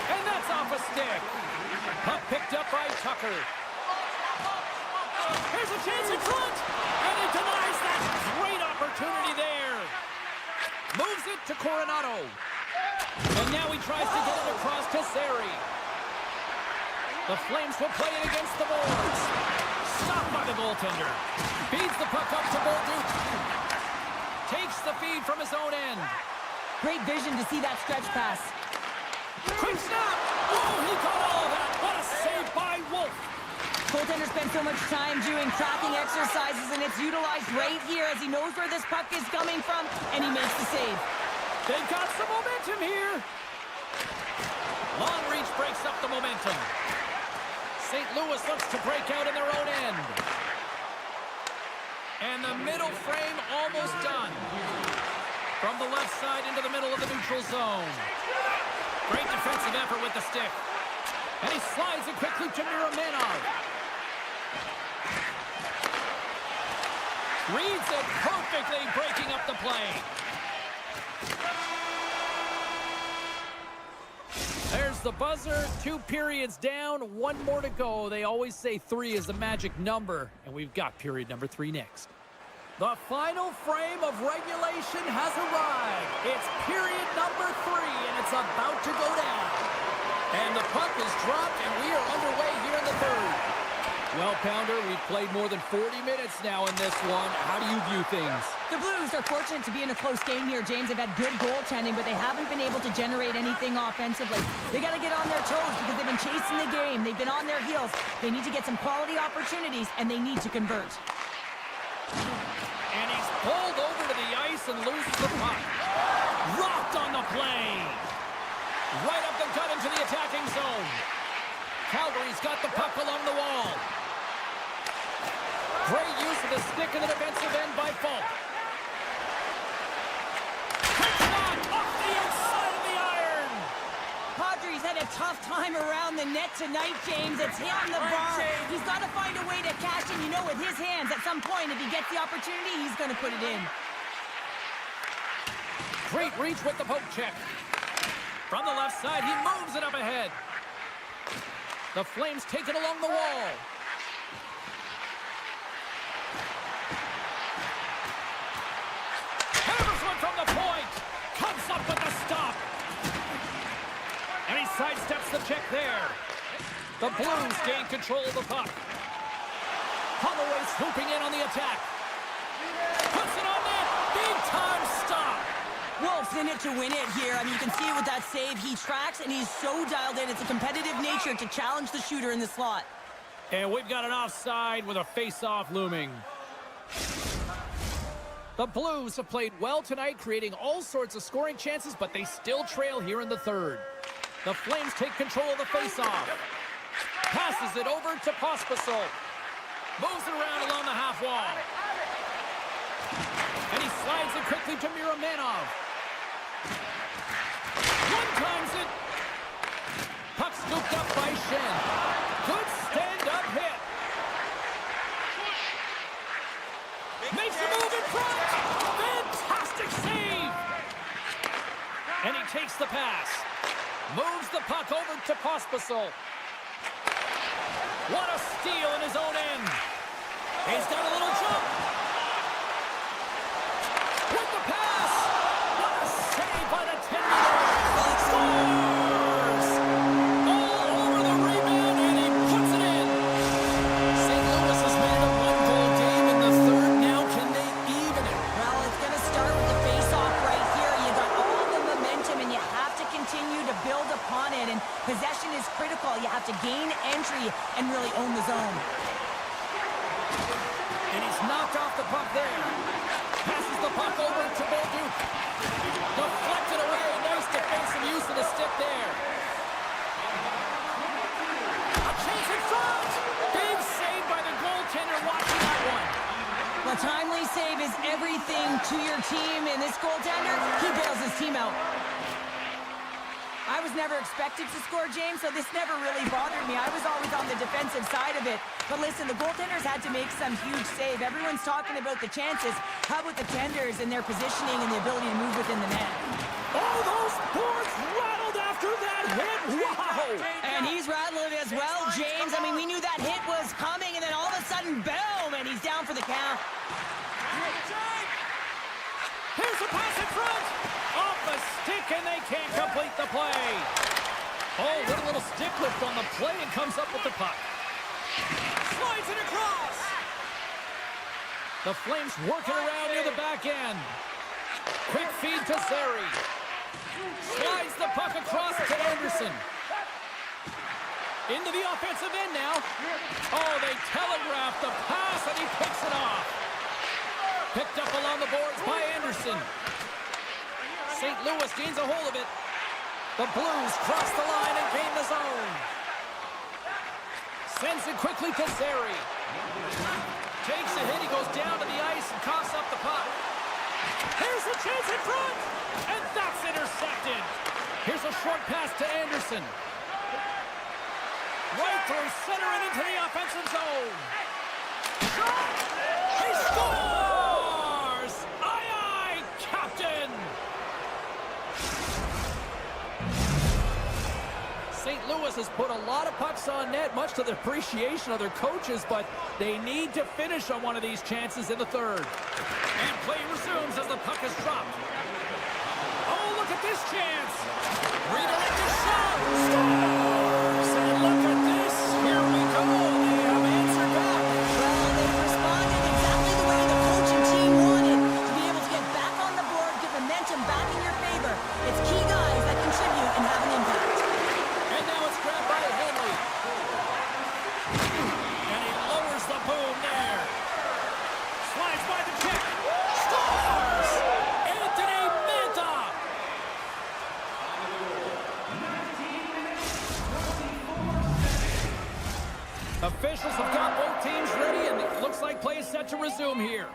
And that's off a stick. Puck picked up by Tucker. Here's a chance in front. And he denies that. Great opportunity there. Moves it to Coronado. And now he tries to get it across to Zary. The Flames will play it against the boards. Stopped by the goaltender. Feeds the puck up to Bolduc. Takes the feed from his own end. Great vision to see that stretch pass. Quick snap! Oh, he got all of that. What a save by Wolf. Goaltender spent so much time doing tracking exercises, and it's utilized right here as he knows where this puck is coming from, and he makes the save. They've got some momentum here. Long reach breaks up the momentum. St. Louis looks to break out in their own end. And the middle frame almost done. From the left side into the middle of the neutral zone. Great defensive effort with the stick. And he slides it quickly to Miromanov. Reads it perfectly, breaking up the play. There's the buzzer. 2 periods down, 1 more to go. They always say 3 is the magic number, and we've got period number 3 next. The final frame of regulation has arrived. It's period number 3, and it's about to go down. And the puck is dropped, and we are underway here in the 3rd. Well, Pounder, we've played more than 40 minutes now in this one. How do you view things? The Blues are fortunate to be in a close game here, James. They've had good goaltending, but they haven't been able to generate anything offensively. They got to get on their toes because they've been chasing the game. They've been on their heels. They need to get some quality opportunities, and they need to convert. And he's pulled over to the ice and loses the puck. Rocked on the play. Right up the gut into the attacking zone. Calgary's got the puck along the wall. Great use of the stick in the defensive end by Falk. Padres had a tough time around the net tonight, James. It's hitting the bar. He's got to find a way to cash in. You know, with his hands, at some point, if he gets the opportunity, he's going to put it in. Great reach with the poke check. From the left side, he moves it up ahead. The Flames take it along the wall. Hammers one from the point. Comes up with the stop. And he sidesteps the check there. The Blues gain control of the puck. Holloway swooping in on the attack. Puts it on net. Big time stop. Wolf's in it to win it here. I mean, you can see it with that save. He tracks, and he's so dialed in. It's a competitive nature to challenge the shooter in the slot. And we've got an offside with a face-off looming. The Blues have played well tonight, creating all sorts of scoring chances, but they still trail here in the third. The Flames take control of the face-off. Passes it over to Pospisil. Moves it around along the half wall. And he slides it quickly to Miromanov. One-times it. Puck scooped up by Shen. Good stand-up hit. Makes a move in front. Fantastic save. And he takes the pass. Moves the puck over to Pospisil. What a steal in his own end. He's got a little jump. With the pass. What a save by the 10-meter. Scores! All over the rebound, and he puts it in. St. Louis has made it a one-goal game in the third. Now can they even it? Well, it's going to start with the face-off right here. You got all the momentum, and you have to continue to build upon it. And possession is critical. You have to gain entry and really own the zone. And he's knocked off the puck there. Passes the puck over to Bolduc. Deflected away. Nice defensive use of the stick there. A chance in front. Big save by the goaltender watching that one. Well, timely save is everything to your team, and this goaltender, he bails his team out. I was never expected to score, James, so this never really bothered me. I was always on the defensive side of it. But listen, the goaltenders had to make some huge save. Everyone's talking about the chances. How about the tenders and their positioning and the ability to move within the net? Oh, those boards rattled after that hit. Wow! And he's rattling as well, James. I mean, we knew that hit was coming, and then all of a sudden, boom, and he's down for the count. Here's a pass in front. Off the stick, and they can't complete the play. Oh, with a little stick lift on the play, and comes up with the puck. Slides it across. The Flames working around near the back end. Quick feed to Zary. Slides the puck across to Anderson. Into the offensive end now. Oh, they telegraphed the pass, and he picks it off. Picked up along the boards by Anderson. St. Louis gains a hold of it. The Blues cross the line and gain the zone. Sends it quickly to Zary. Takes a hit. He goes down to the ice and coughs up the puck. Here's a chance in front. And that's intercepted. Here's a short pass to Anderson. Right through center and into the offensive zone. Shot! He scores! Aye, aye, Captain! St. Louis has put a lot of pucks on net, much to the appreciation of their coaches, but they need to finish on one of these chances in the third. And play resumes as the puck is dropped. Oh, look at this chance! Redirected shot! Scores! And look at this! Here we go! They have answered back! Well, they responded exactly the way the coach and team wanted. To be able to get back on the board, get momentum back in your favor. It's key guys that contribute and have an impact. And now it's grabbed by Henley. And he lowers the boom there. Slides officials have got both teams ready, and it looks like play is set to resume here.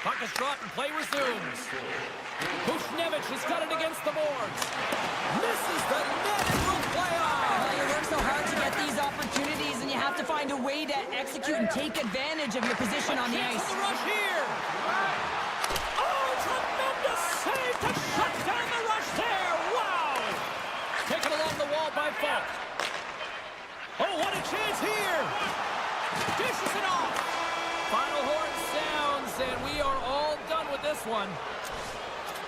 Puck is dropped and play resumes. Bushnevich has got it against the boards. Misses the net and will play on. Well, you work so hard to get these opportunities, and you have to find a way to execute and take advantage of your position on the ice. The rush here. Oh, tremendous save to shut down the rush there. Wow. Taken along the wall by Falk. Oh, what a chance here. Dishes it off. Final horn sounds, and we are all done with this one.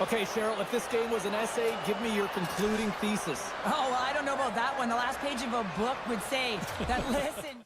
Okay, Cheryl, if this game was an essay, give me your concluding thesis. Oh, well, I don't know about that one. The last page of a book would say that, listen...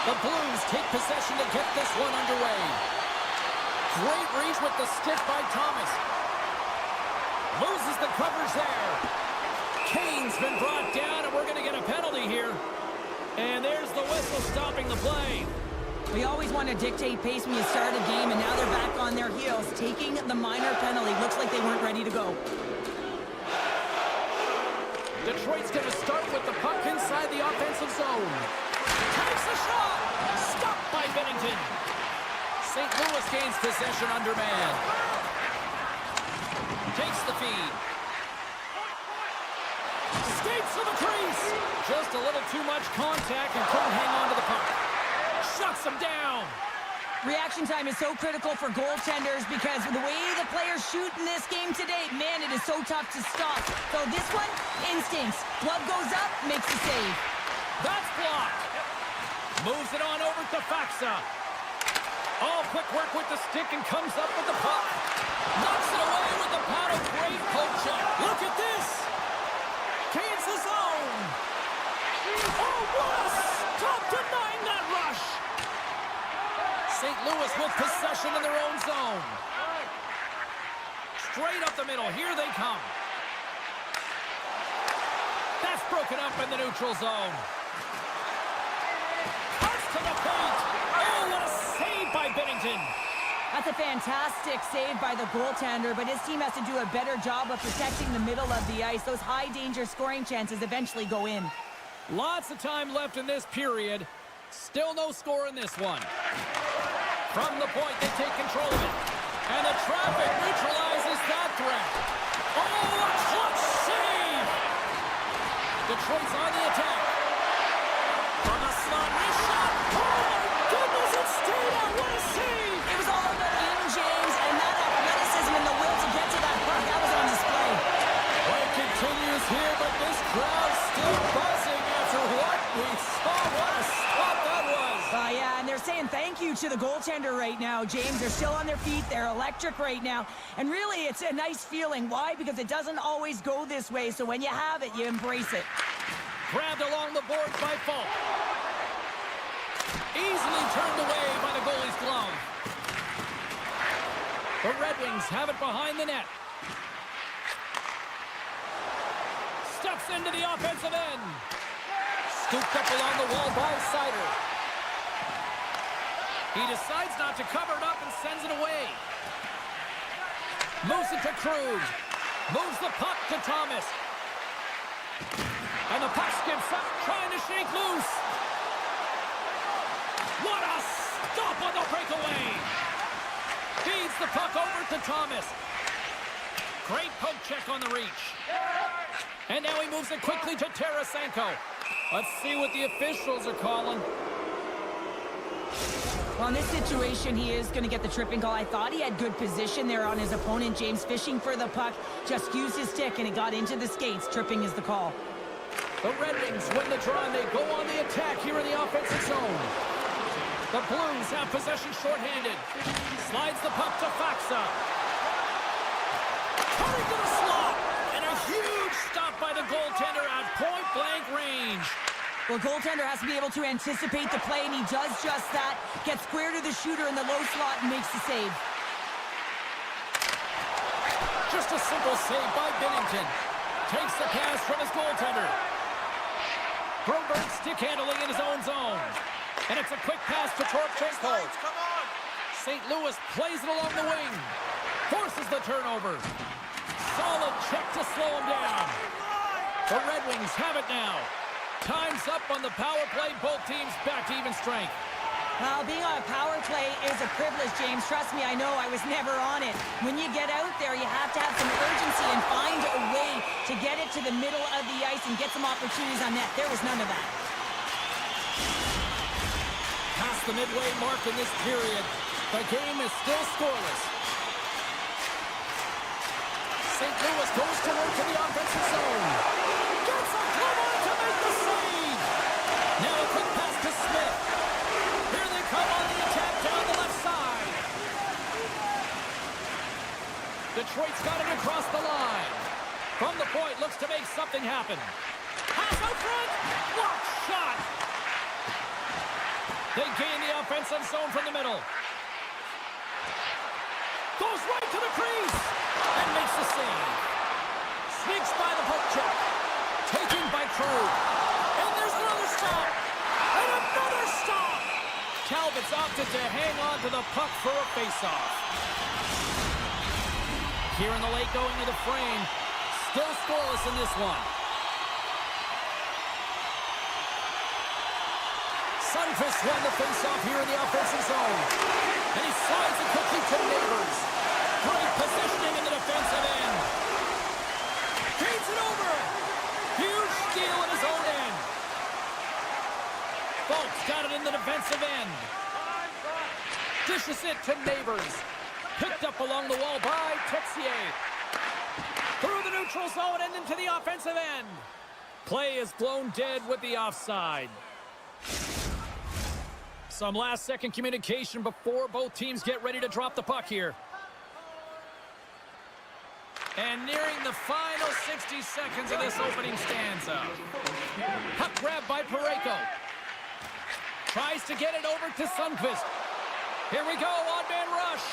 The Blues take possession to get this one underway. Great reach with the stick by Thomas. Loses the coverage there. Kane's been brought down, and we're going to get a penalty here. And there's the whistle stopping the play. We always want to dictate pace when you start a game, and now they're back on their heels, taking the minor penalty. Looks like they weren't ready to go. Detroit's going to start with the puck inside the offensive zone. Takes a shot! Stopped by Bennington. St. Louis gains possession under man. Takes the feed. Skates to the crease. Just a little too much contact and couldn't hang on to the puck. Shuts him down. Reaction time is so critical for goaltenders because the way the players shoot in this game today, man, it is so tough to stop. So this one, instincts. Glove goes up, makes the save. That's blocked. Moves it on over to Faxa. All quick work with the stick and comes up with the puck. Knocks it away with the paddle. Great poke check. Look at this. Kane's the zone. Oh, what a stop denying that rush. St. Louis with possession in their own zone. Straight up the middle. Here they come. That's broken up in the neutral zone. Cuts to the paint. Oh, what a save by Bennington. That's a fantastic save by the goaltender, but his team has to do a better job of protecting the middle of the ice. Those high-danger scoring chances eventually go in. Lots of time left in this period. Still no score in this one. From the point, they take control of it. And the traffic neutralizes that threat. Oh, a clutch save! Detroit's on the attack. From a slot, wrist shot. Oh, my goodness, it stayed out. What a save! It was all about him, James, and that athleticism and the will to get to that puck, that was on display. Play continues here, but this crowd's still buzzing after what we saw. What a stop that was! Yeah, and they're saying thank you to the goaltender right now, James. They're still on their feet. They're electric right now. And really, it's a nice feeling. Why? Because it doesn't always go this way, so when you have it, you embrace it. Grabbed along the boards by Falk. Easily turned away by the goalie's glove. The Red Wings have it behind the net. Steps into the offensive end. Scooped up along the wall by Sider. He decides not to cover it up and sends it away. Moves it to Cruz. Moves the puck to Thomas. And the puck skips up, trying to shake loose. What a stop on the breakaway. Feeds the puck over to Thomas. Great poke check on the reach. And now he moves it quickly to Tarasenko. Let's see what the officials are calling. Well, in this situation, he is going to get the tripping call. I thought he had good position there on his opponent, James, fishing for the puck. Just used his stick, and it got into the skates. Tripping is the call. The Red Wings win the draw, and they go on the attack here in the offensive zone. The Blues have possession shorthanded. Slides the puck to Faxa. Cutting to the slot. And a huge stop by the goaltender at point-blank range. Well, goaltender has to be able to anticipate the play, and he does just that. Gets square to the shooter in the low slot and makes the save. Just a simple save by Bennington. Takes the pass from his goaltender. Broberg stick handling in his own zone. And it's a quick pass to Torchenko. St. Louis plays it along the wing. Forces the turnover. Solid check to slow him down. The Red Wings have it now. Time's up on the power play. Both teams back to even strength. Well, being on a power play is a privilege, James. Trust me, I know. I was never on it. When you get out there, you have to have some urgency and find a way to get it to the middle of the ice and get some opportunities on net. There was none of that. Past the midway mark in this period, the game is still scoreless. St. Louis goes to work in the offensive zone. Gets a glove on to make the save. Now a quick pass to Smith. Here they come on the attack down the left side. Detroit's got it across the line. From the point, looks to make something happen. Pass out front. Block shot. They gain the offensive zone from the middle. Goes right to the crease and makes the save. Sneaks by the poke check. Taken by Krug. And there's another stop. And another stop. Talbot's opted to hang on to the puck for a faceoff. Here in the late going to the frame. Still scoreless in this one. Sundqvist won the faceoff here in the offensive zone. And he slides it quickly to Neighbors. Great positioning in the defensive end. Feeds it over. Huge steal in his own end. Folks got it in the defensive end. Dishes it to Neighbors. Picked up along the wall by Texier. Through the neutral zone and into the offensive end. Play is blown dead with the offside. Some last-second communication before both teams get ready to drop the puck here. And nearing the final 60 seconds of this opening stanza. Puck grab by Parayko. Tries to get it over to Sundqvist. Here we go, odd-man rush.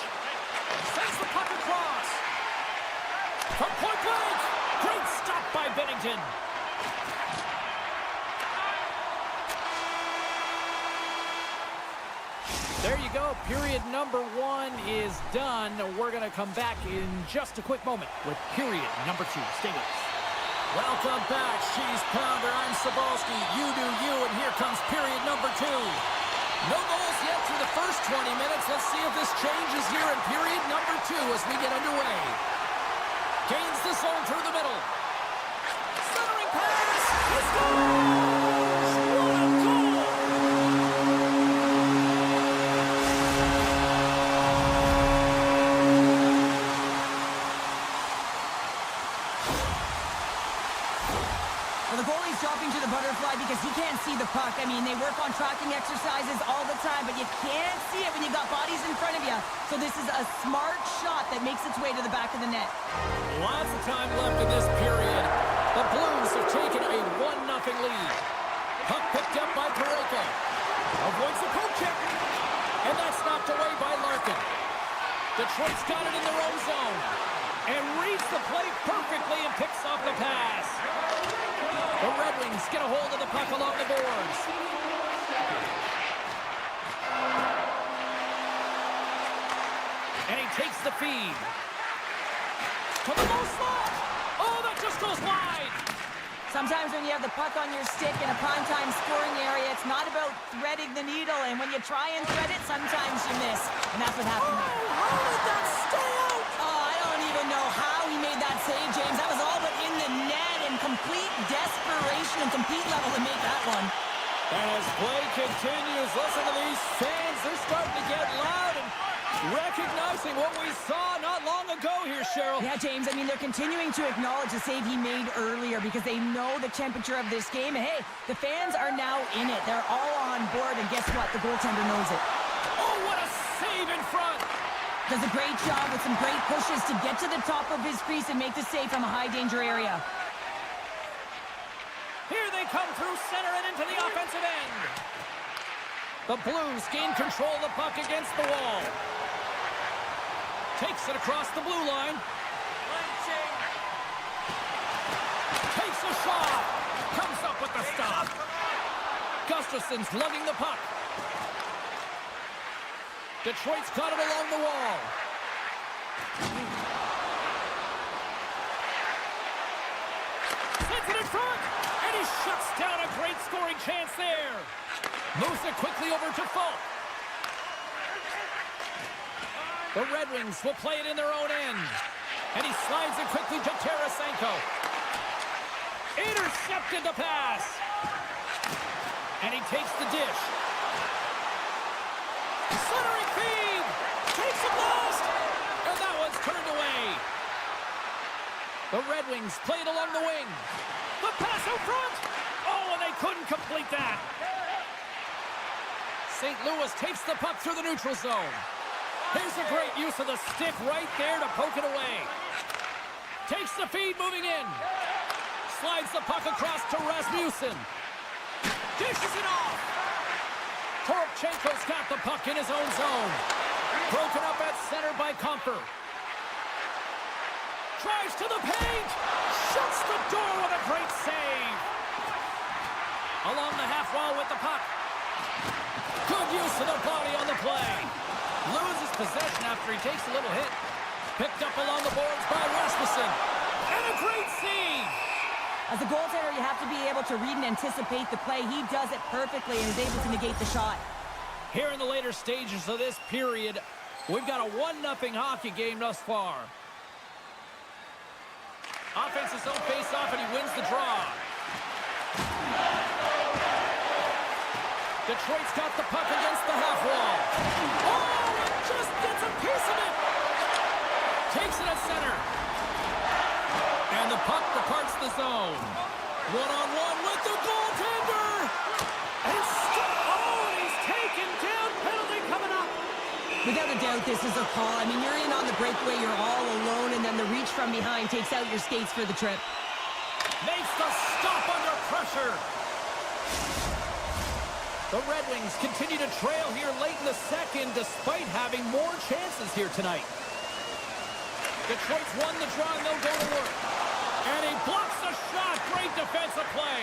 Sends the puck across. From point blank. Great stop by Bennington. There you go. Period number 1 is done. We're going to come back in just a quick moment with period number 2. Stay with us. Welcome back, Cheese Pounder. I'm Sabalski. You do you, and here comes period number 2. No goals yet through the first 20 minutes. Let's see if this changes here in period number 2 as we get underway. Gains the zone through the middle. Centering pass. Let's go! Because he can't see the puck. I mean, they work on tracking exercises all the time, but you can't see it when you got bodies in front of you. So this is a smart shot that makes its way to the back of the net. Lots of time left in this period. The Blues have taken a 1-0 lead. Puck picked up by Parayko. Avoids the poke check. And that's knocked away by Larkin. Detroit's got it in their own zone. And reads the play perfectly and picks off the pass. The Red Wings get a hold of the puck along the boards. And he takes the feed. To the low slot. Oh, that just goes wide. Sometimes when you have the puck on your stick in a primetime scoring area, it's not about threading the needle. And when you try and thread it, sometimes you miss. And that's what happened. Oh, how did that stay out? Oh, I don't even know how he made that save, James. That was all but in the net. Complete desperation and complete level to make that one. And as play continues, listen to these fans. They're starting to get loud and recognizing what we saw not long ago here, Cheryl. Yeah, James, I mean, they're continuing to acknowledge the save he made earlier because they know the temperature of this game. And, hey, the fans are now in it. They're all on board, and guess what? The goaltender knows it. Oh, what a save in front. Does a great job with some great pushes to get to the top of his crease and make the save from a high-danger area. Here they come through center and into the offensive end. The Blues gain control of the puck against the wall. Takes it across the blue line. Takes a shot. Comes up with the stop. Gustafson's lugging the puck. Detroit's got it along the wall. Sends it in front. And he shuts down a great scoring chance there. Moves it quickly over to Falk. The Red Wings will play it in their own end. And he slides it quickly to Tarasenko. Intercepted the pass. And he takes the dish. Centering feed. Takes a blast. And that one's turned away. The Red Wings play it along the wing. The pass out front. Oh, and they couldn't complete that. St. Louis takes the puck through the neutral zone. Here's a great use of the stick right there to poke it away. Takes the feed moving in. Slides the puck across to Rasmussen. Dishes it off. Toropchenko's got the puck in his own zone. Broken up at center by Comfer. Drives to the paint. Shuts the door with a great save. Along the half wall with the puck. Good use of the body on the play. Loses possession after he takes a little hit. Picked up along the boards by Rasmussen. And a great save. As a goaltender, you have to be able to read and anticipate the play. He does it perfectly and is able to negate the shot. Here in the later stages of this period, we've got a 1-0 hockey game thus far. Offense's own face-off, and he wins the draw. Detroit's got the puck against the half wall. Oh, it just gets a piece of it. Takes it at center. And the puck departs the zone. One-on-one with the goaltender. And he's taken down. Penalty coming up. Without a doubt, this is a call. I mean, you're in on the breakaway, you're all alone, and then the reach from behind takes out your skates for the trip. Makes the stop under pressure. The Red Wings continue to trail here late in the second, despite having more chances here tonight. Detroit's won the draw, and they'll go to work. And he blocks the shot. Great defensive play.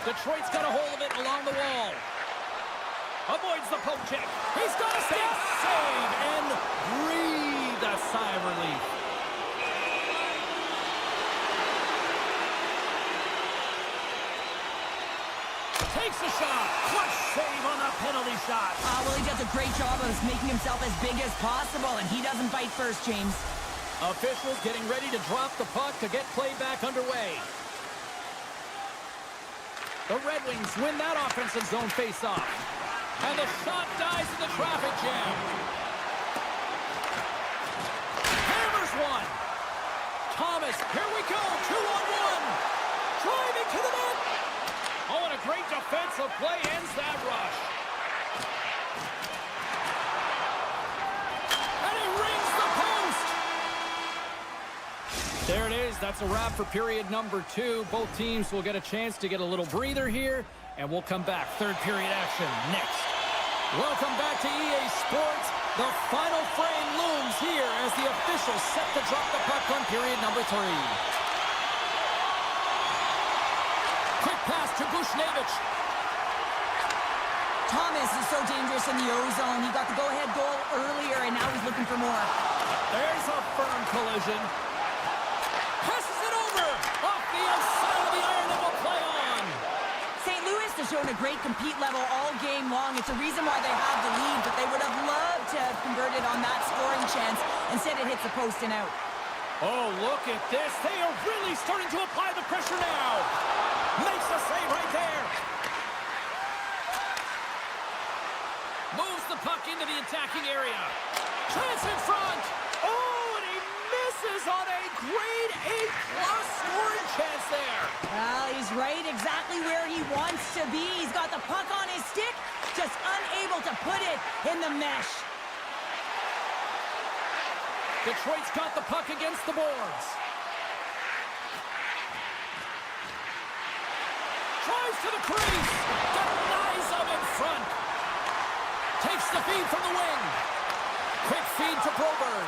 Detroit's got a hold of it along the wall. Avoids the poke check. He's got a big save and breathe a sigh of relief. Takes a shot. Clutch save on the penalty shot. Well, he does a great job of making himself as big as possible, and he doesn't bite first, James. Officials getting ready to drop the puck to get play back underway. The Red Wings win that offensive zone face-off. And the shot dies in the traffic jam. Hammers one. Thomas, here we go. 2-on-1. Driving to the net. Oh, and a great defensive play ends that rush. And he rings the post. There it is. That's a wrap for period number 2. Both teams will get a chance to get a little breather here, and we'll come back. Third period action next. Welcome back to EA Sports. The final frame looms here as the officials set to drop the puck on period number 3. Quick pass to Bushnevich. Thomas is so dangerous in the O-zone. He got the go-ahead goal earlier, and now he's looking for more. There's a firm collision. Passes it over. Off the outside of the iron, and will play on. St. Louis has shown a great compete level all game long. It's a reason why they have the lead, but they would have loved to have converted on that scoring chance. Instead, it hits the post and out. Oh, look at this. They are really starting to apply the pressure now. Makes the save right there. Moves the puck into the attacking area. Chance in front. Oh, and he misses on a grade A+ scoring chance there. Well, he's right exactly where he wants to be. He's got the puck on his stick, just unable to put it in the mesh. Detroit's got the puck against the boards. Tries to the crease. Denies him in front. Takes the feed from the wing. Quick feed to Broberg.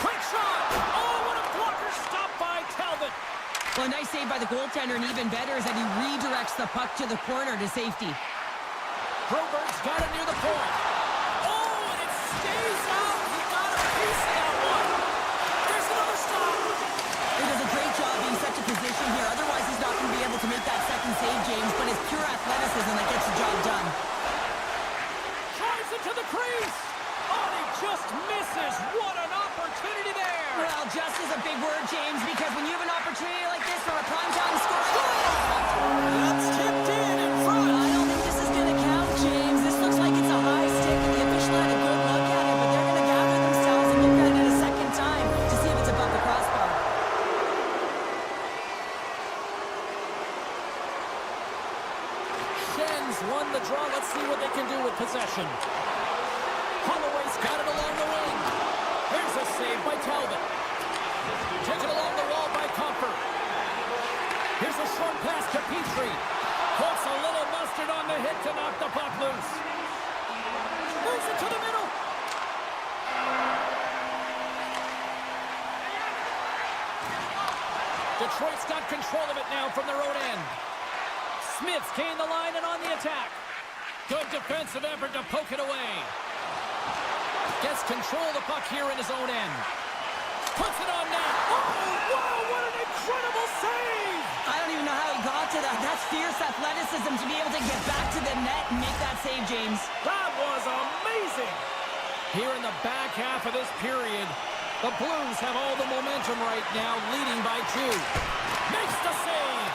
Quick shot. Oh, what a blocker stop by Talbot. Well, a nice save by the goaltender, and even better is that he redirects the puck to the corner to safety. Broberg's got it near the point. Oh, and it stays out. He got a piece of that one. There's another stop. He does a great job being such a position here. Otherwise, he's not going to be able to make that second save, James, but it's pure athleticism that gets the job done. Drives it to the crease. Oh, he just misses. What an opportunity there. Well, just is a big word, James, because when you have an opportunity like this from a primetime scorer... That's tipped in front. I don't think this is going to count, James. This looks like it's a high stick, and the official had a good look at it, but they're going to gather themselves and look at it a second time to see if it's above the crossbar. Shen's won the draw. Let's see what they can do with possession. Holloway's got it along the wing. Here's a save by Talbot. Taken along the wall by Comfer. knock the puck loose. Moves it to the middle. Detroit's got control of it now from their own end. Smith's gained the line and on the attack. Good defensive effort to poke it away. Gets control of the puck here in his own end. Puts it on net. Oh, wow, what an incredible save! I don't even know how he got to that. That's fierce athleticism to be able to get back to the net and make that save, James. That was amazing! Here in the back half of this period, the Blues have all the momentum right now, leading by 2. Makes the save!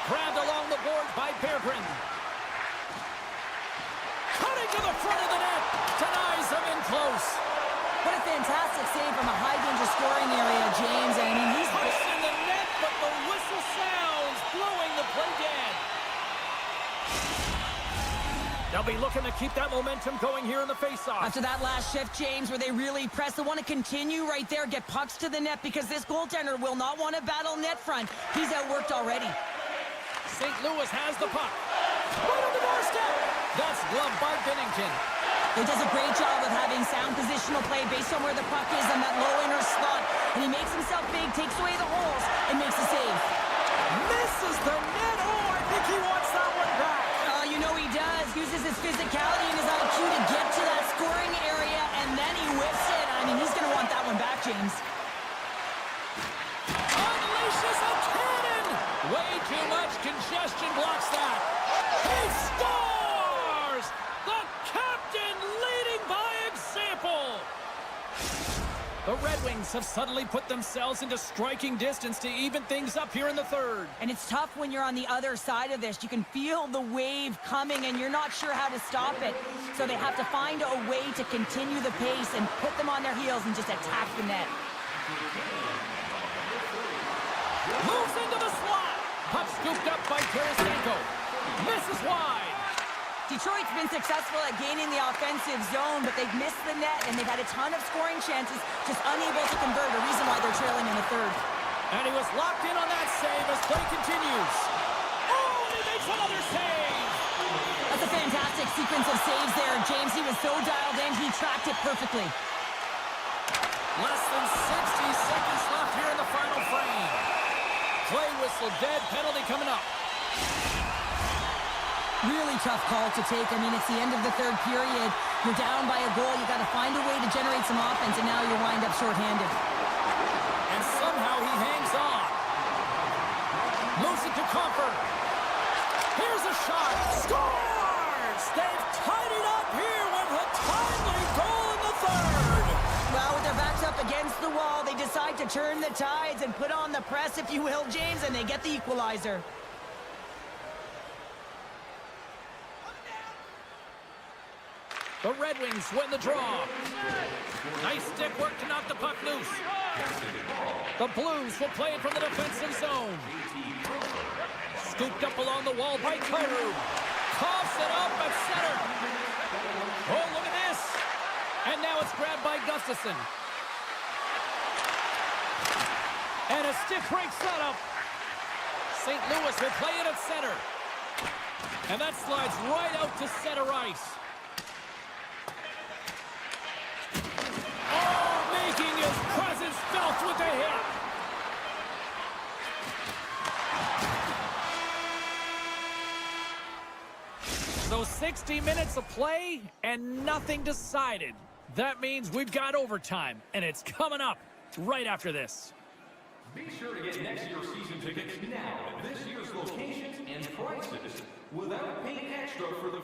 Grabbed along the boards by Berggren. Cutting to the front of the net. Denies him in close. What a fantastic save from a high-danger scoring area, James. I mean, he's pushed in the net, but the whistle sounds, blowing the play dead. They'll be looking to keep that momentum going here in the faceoff. After that last shift, James, where they really press, they want to continue right there, get pucks to the net, because this goaltender will not want to battle net front. He's outworked already. St. Louis has the puck. Right on the doorstep. That's gloved by Binnington. He does a great job of having sound positional play based on where the puck is in that low inner slot. And he makes himself big, takes away the holes, and makes a save. Misses the net. Oh, I think he wants that one back. You know he does. Uses his physicality and his IQ to get to that scoring area, and then he whips it. I mean, he's going to want that one back, James. Unleashes a cannon. Way too much congestion blocks that. He scores! The captain leading by example. The Red Wings have suddenly put themselves into striking distance to even things up here in the third. And it's tough when you're on the other side of this. You can feel the wave coming, and you're not sure how to stop it. So they have to find a way to continue the pace and put them on their heels and just attack the net. Moves into the slot. Puck scooped up by Tarasenko. Misses wide. Detroit's been successful at gaining the offensive zone, but they've missed the net, and they've had a ton of scoring chances, just unable to convert, a reason why they're trailing in the third. And he was locked in on that save as play continues. Oh, and he makes another save! That's a fantastic sequence of saves there, James. He was so dialed in, he tracked it perfectly. Less than 60 seconds left here in the final frame. Play whistle dead, penalty coming up. Really tough call to take. I mean, it's the end of the third period. You're down by a goal. You got to find a way to generate some offense, and now you wind up shorthanded. And somehow he hangs on. Moves it to Comfort. Here's a shot. Scores! They've tied it up here with a timely goal in the third. Well, with their backs up against the wall, they decide to turn the tides and put on the press, if you will, James, and they get the equalizer. The Red Wings win the draw. Nice stick work to knock the puck loose. The Blues will play it from the defensive zone. Scooped up along the wall by Kyrou. Coughs it up at center. Oh, look at this. And now it's grabbed by Gustafsson. And a stick break setup. St. Louis will play it at center. And that slides right out to center ice. Making his presence felt with a hit. So 60 minutes of play and nothing decided. That means we've got overtime, and it's coming up right after this. Be sure to get next year's season tickets now at this year's locations and prices without paying extra for the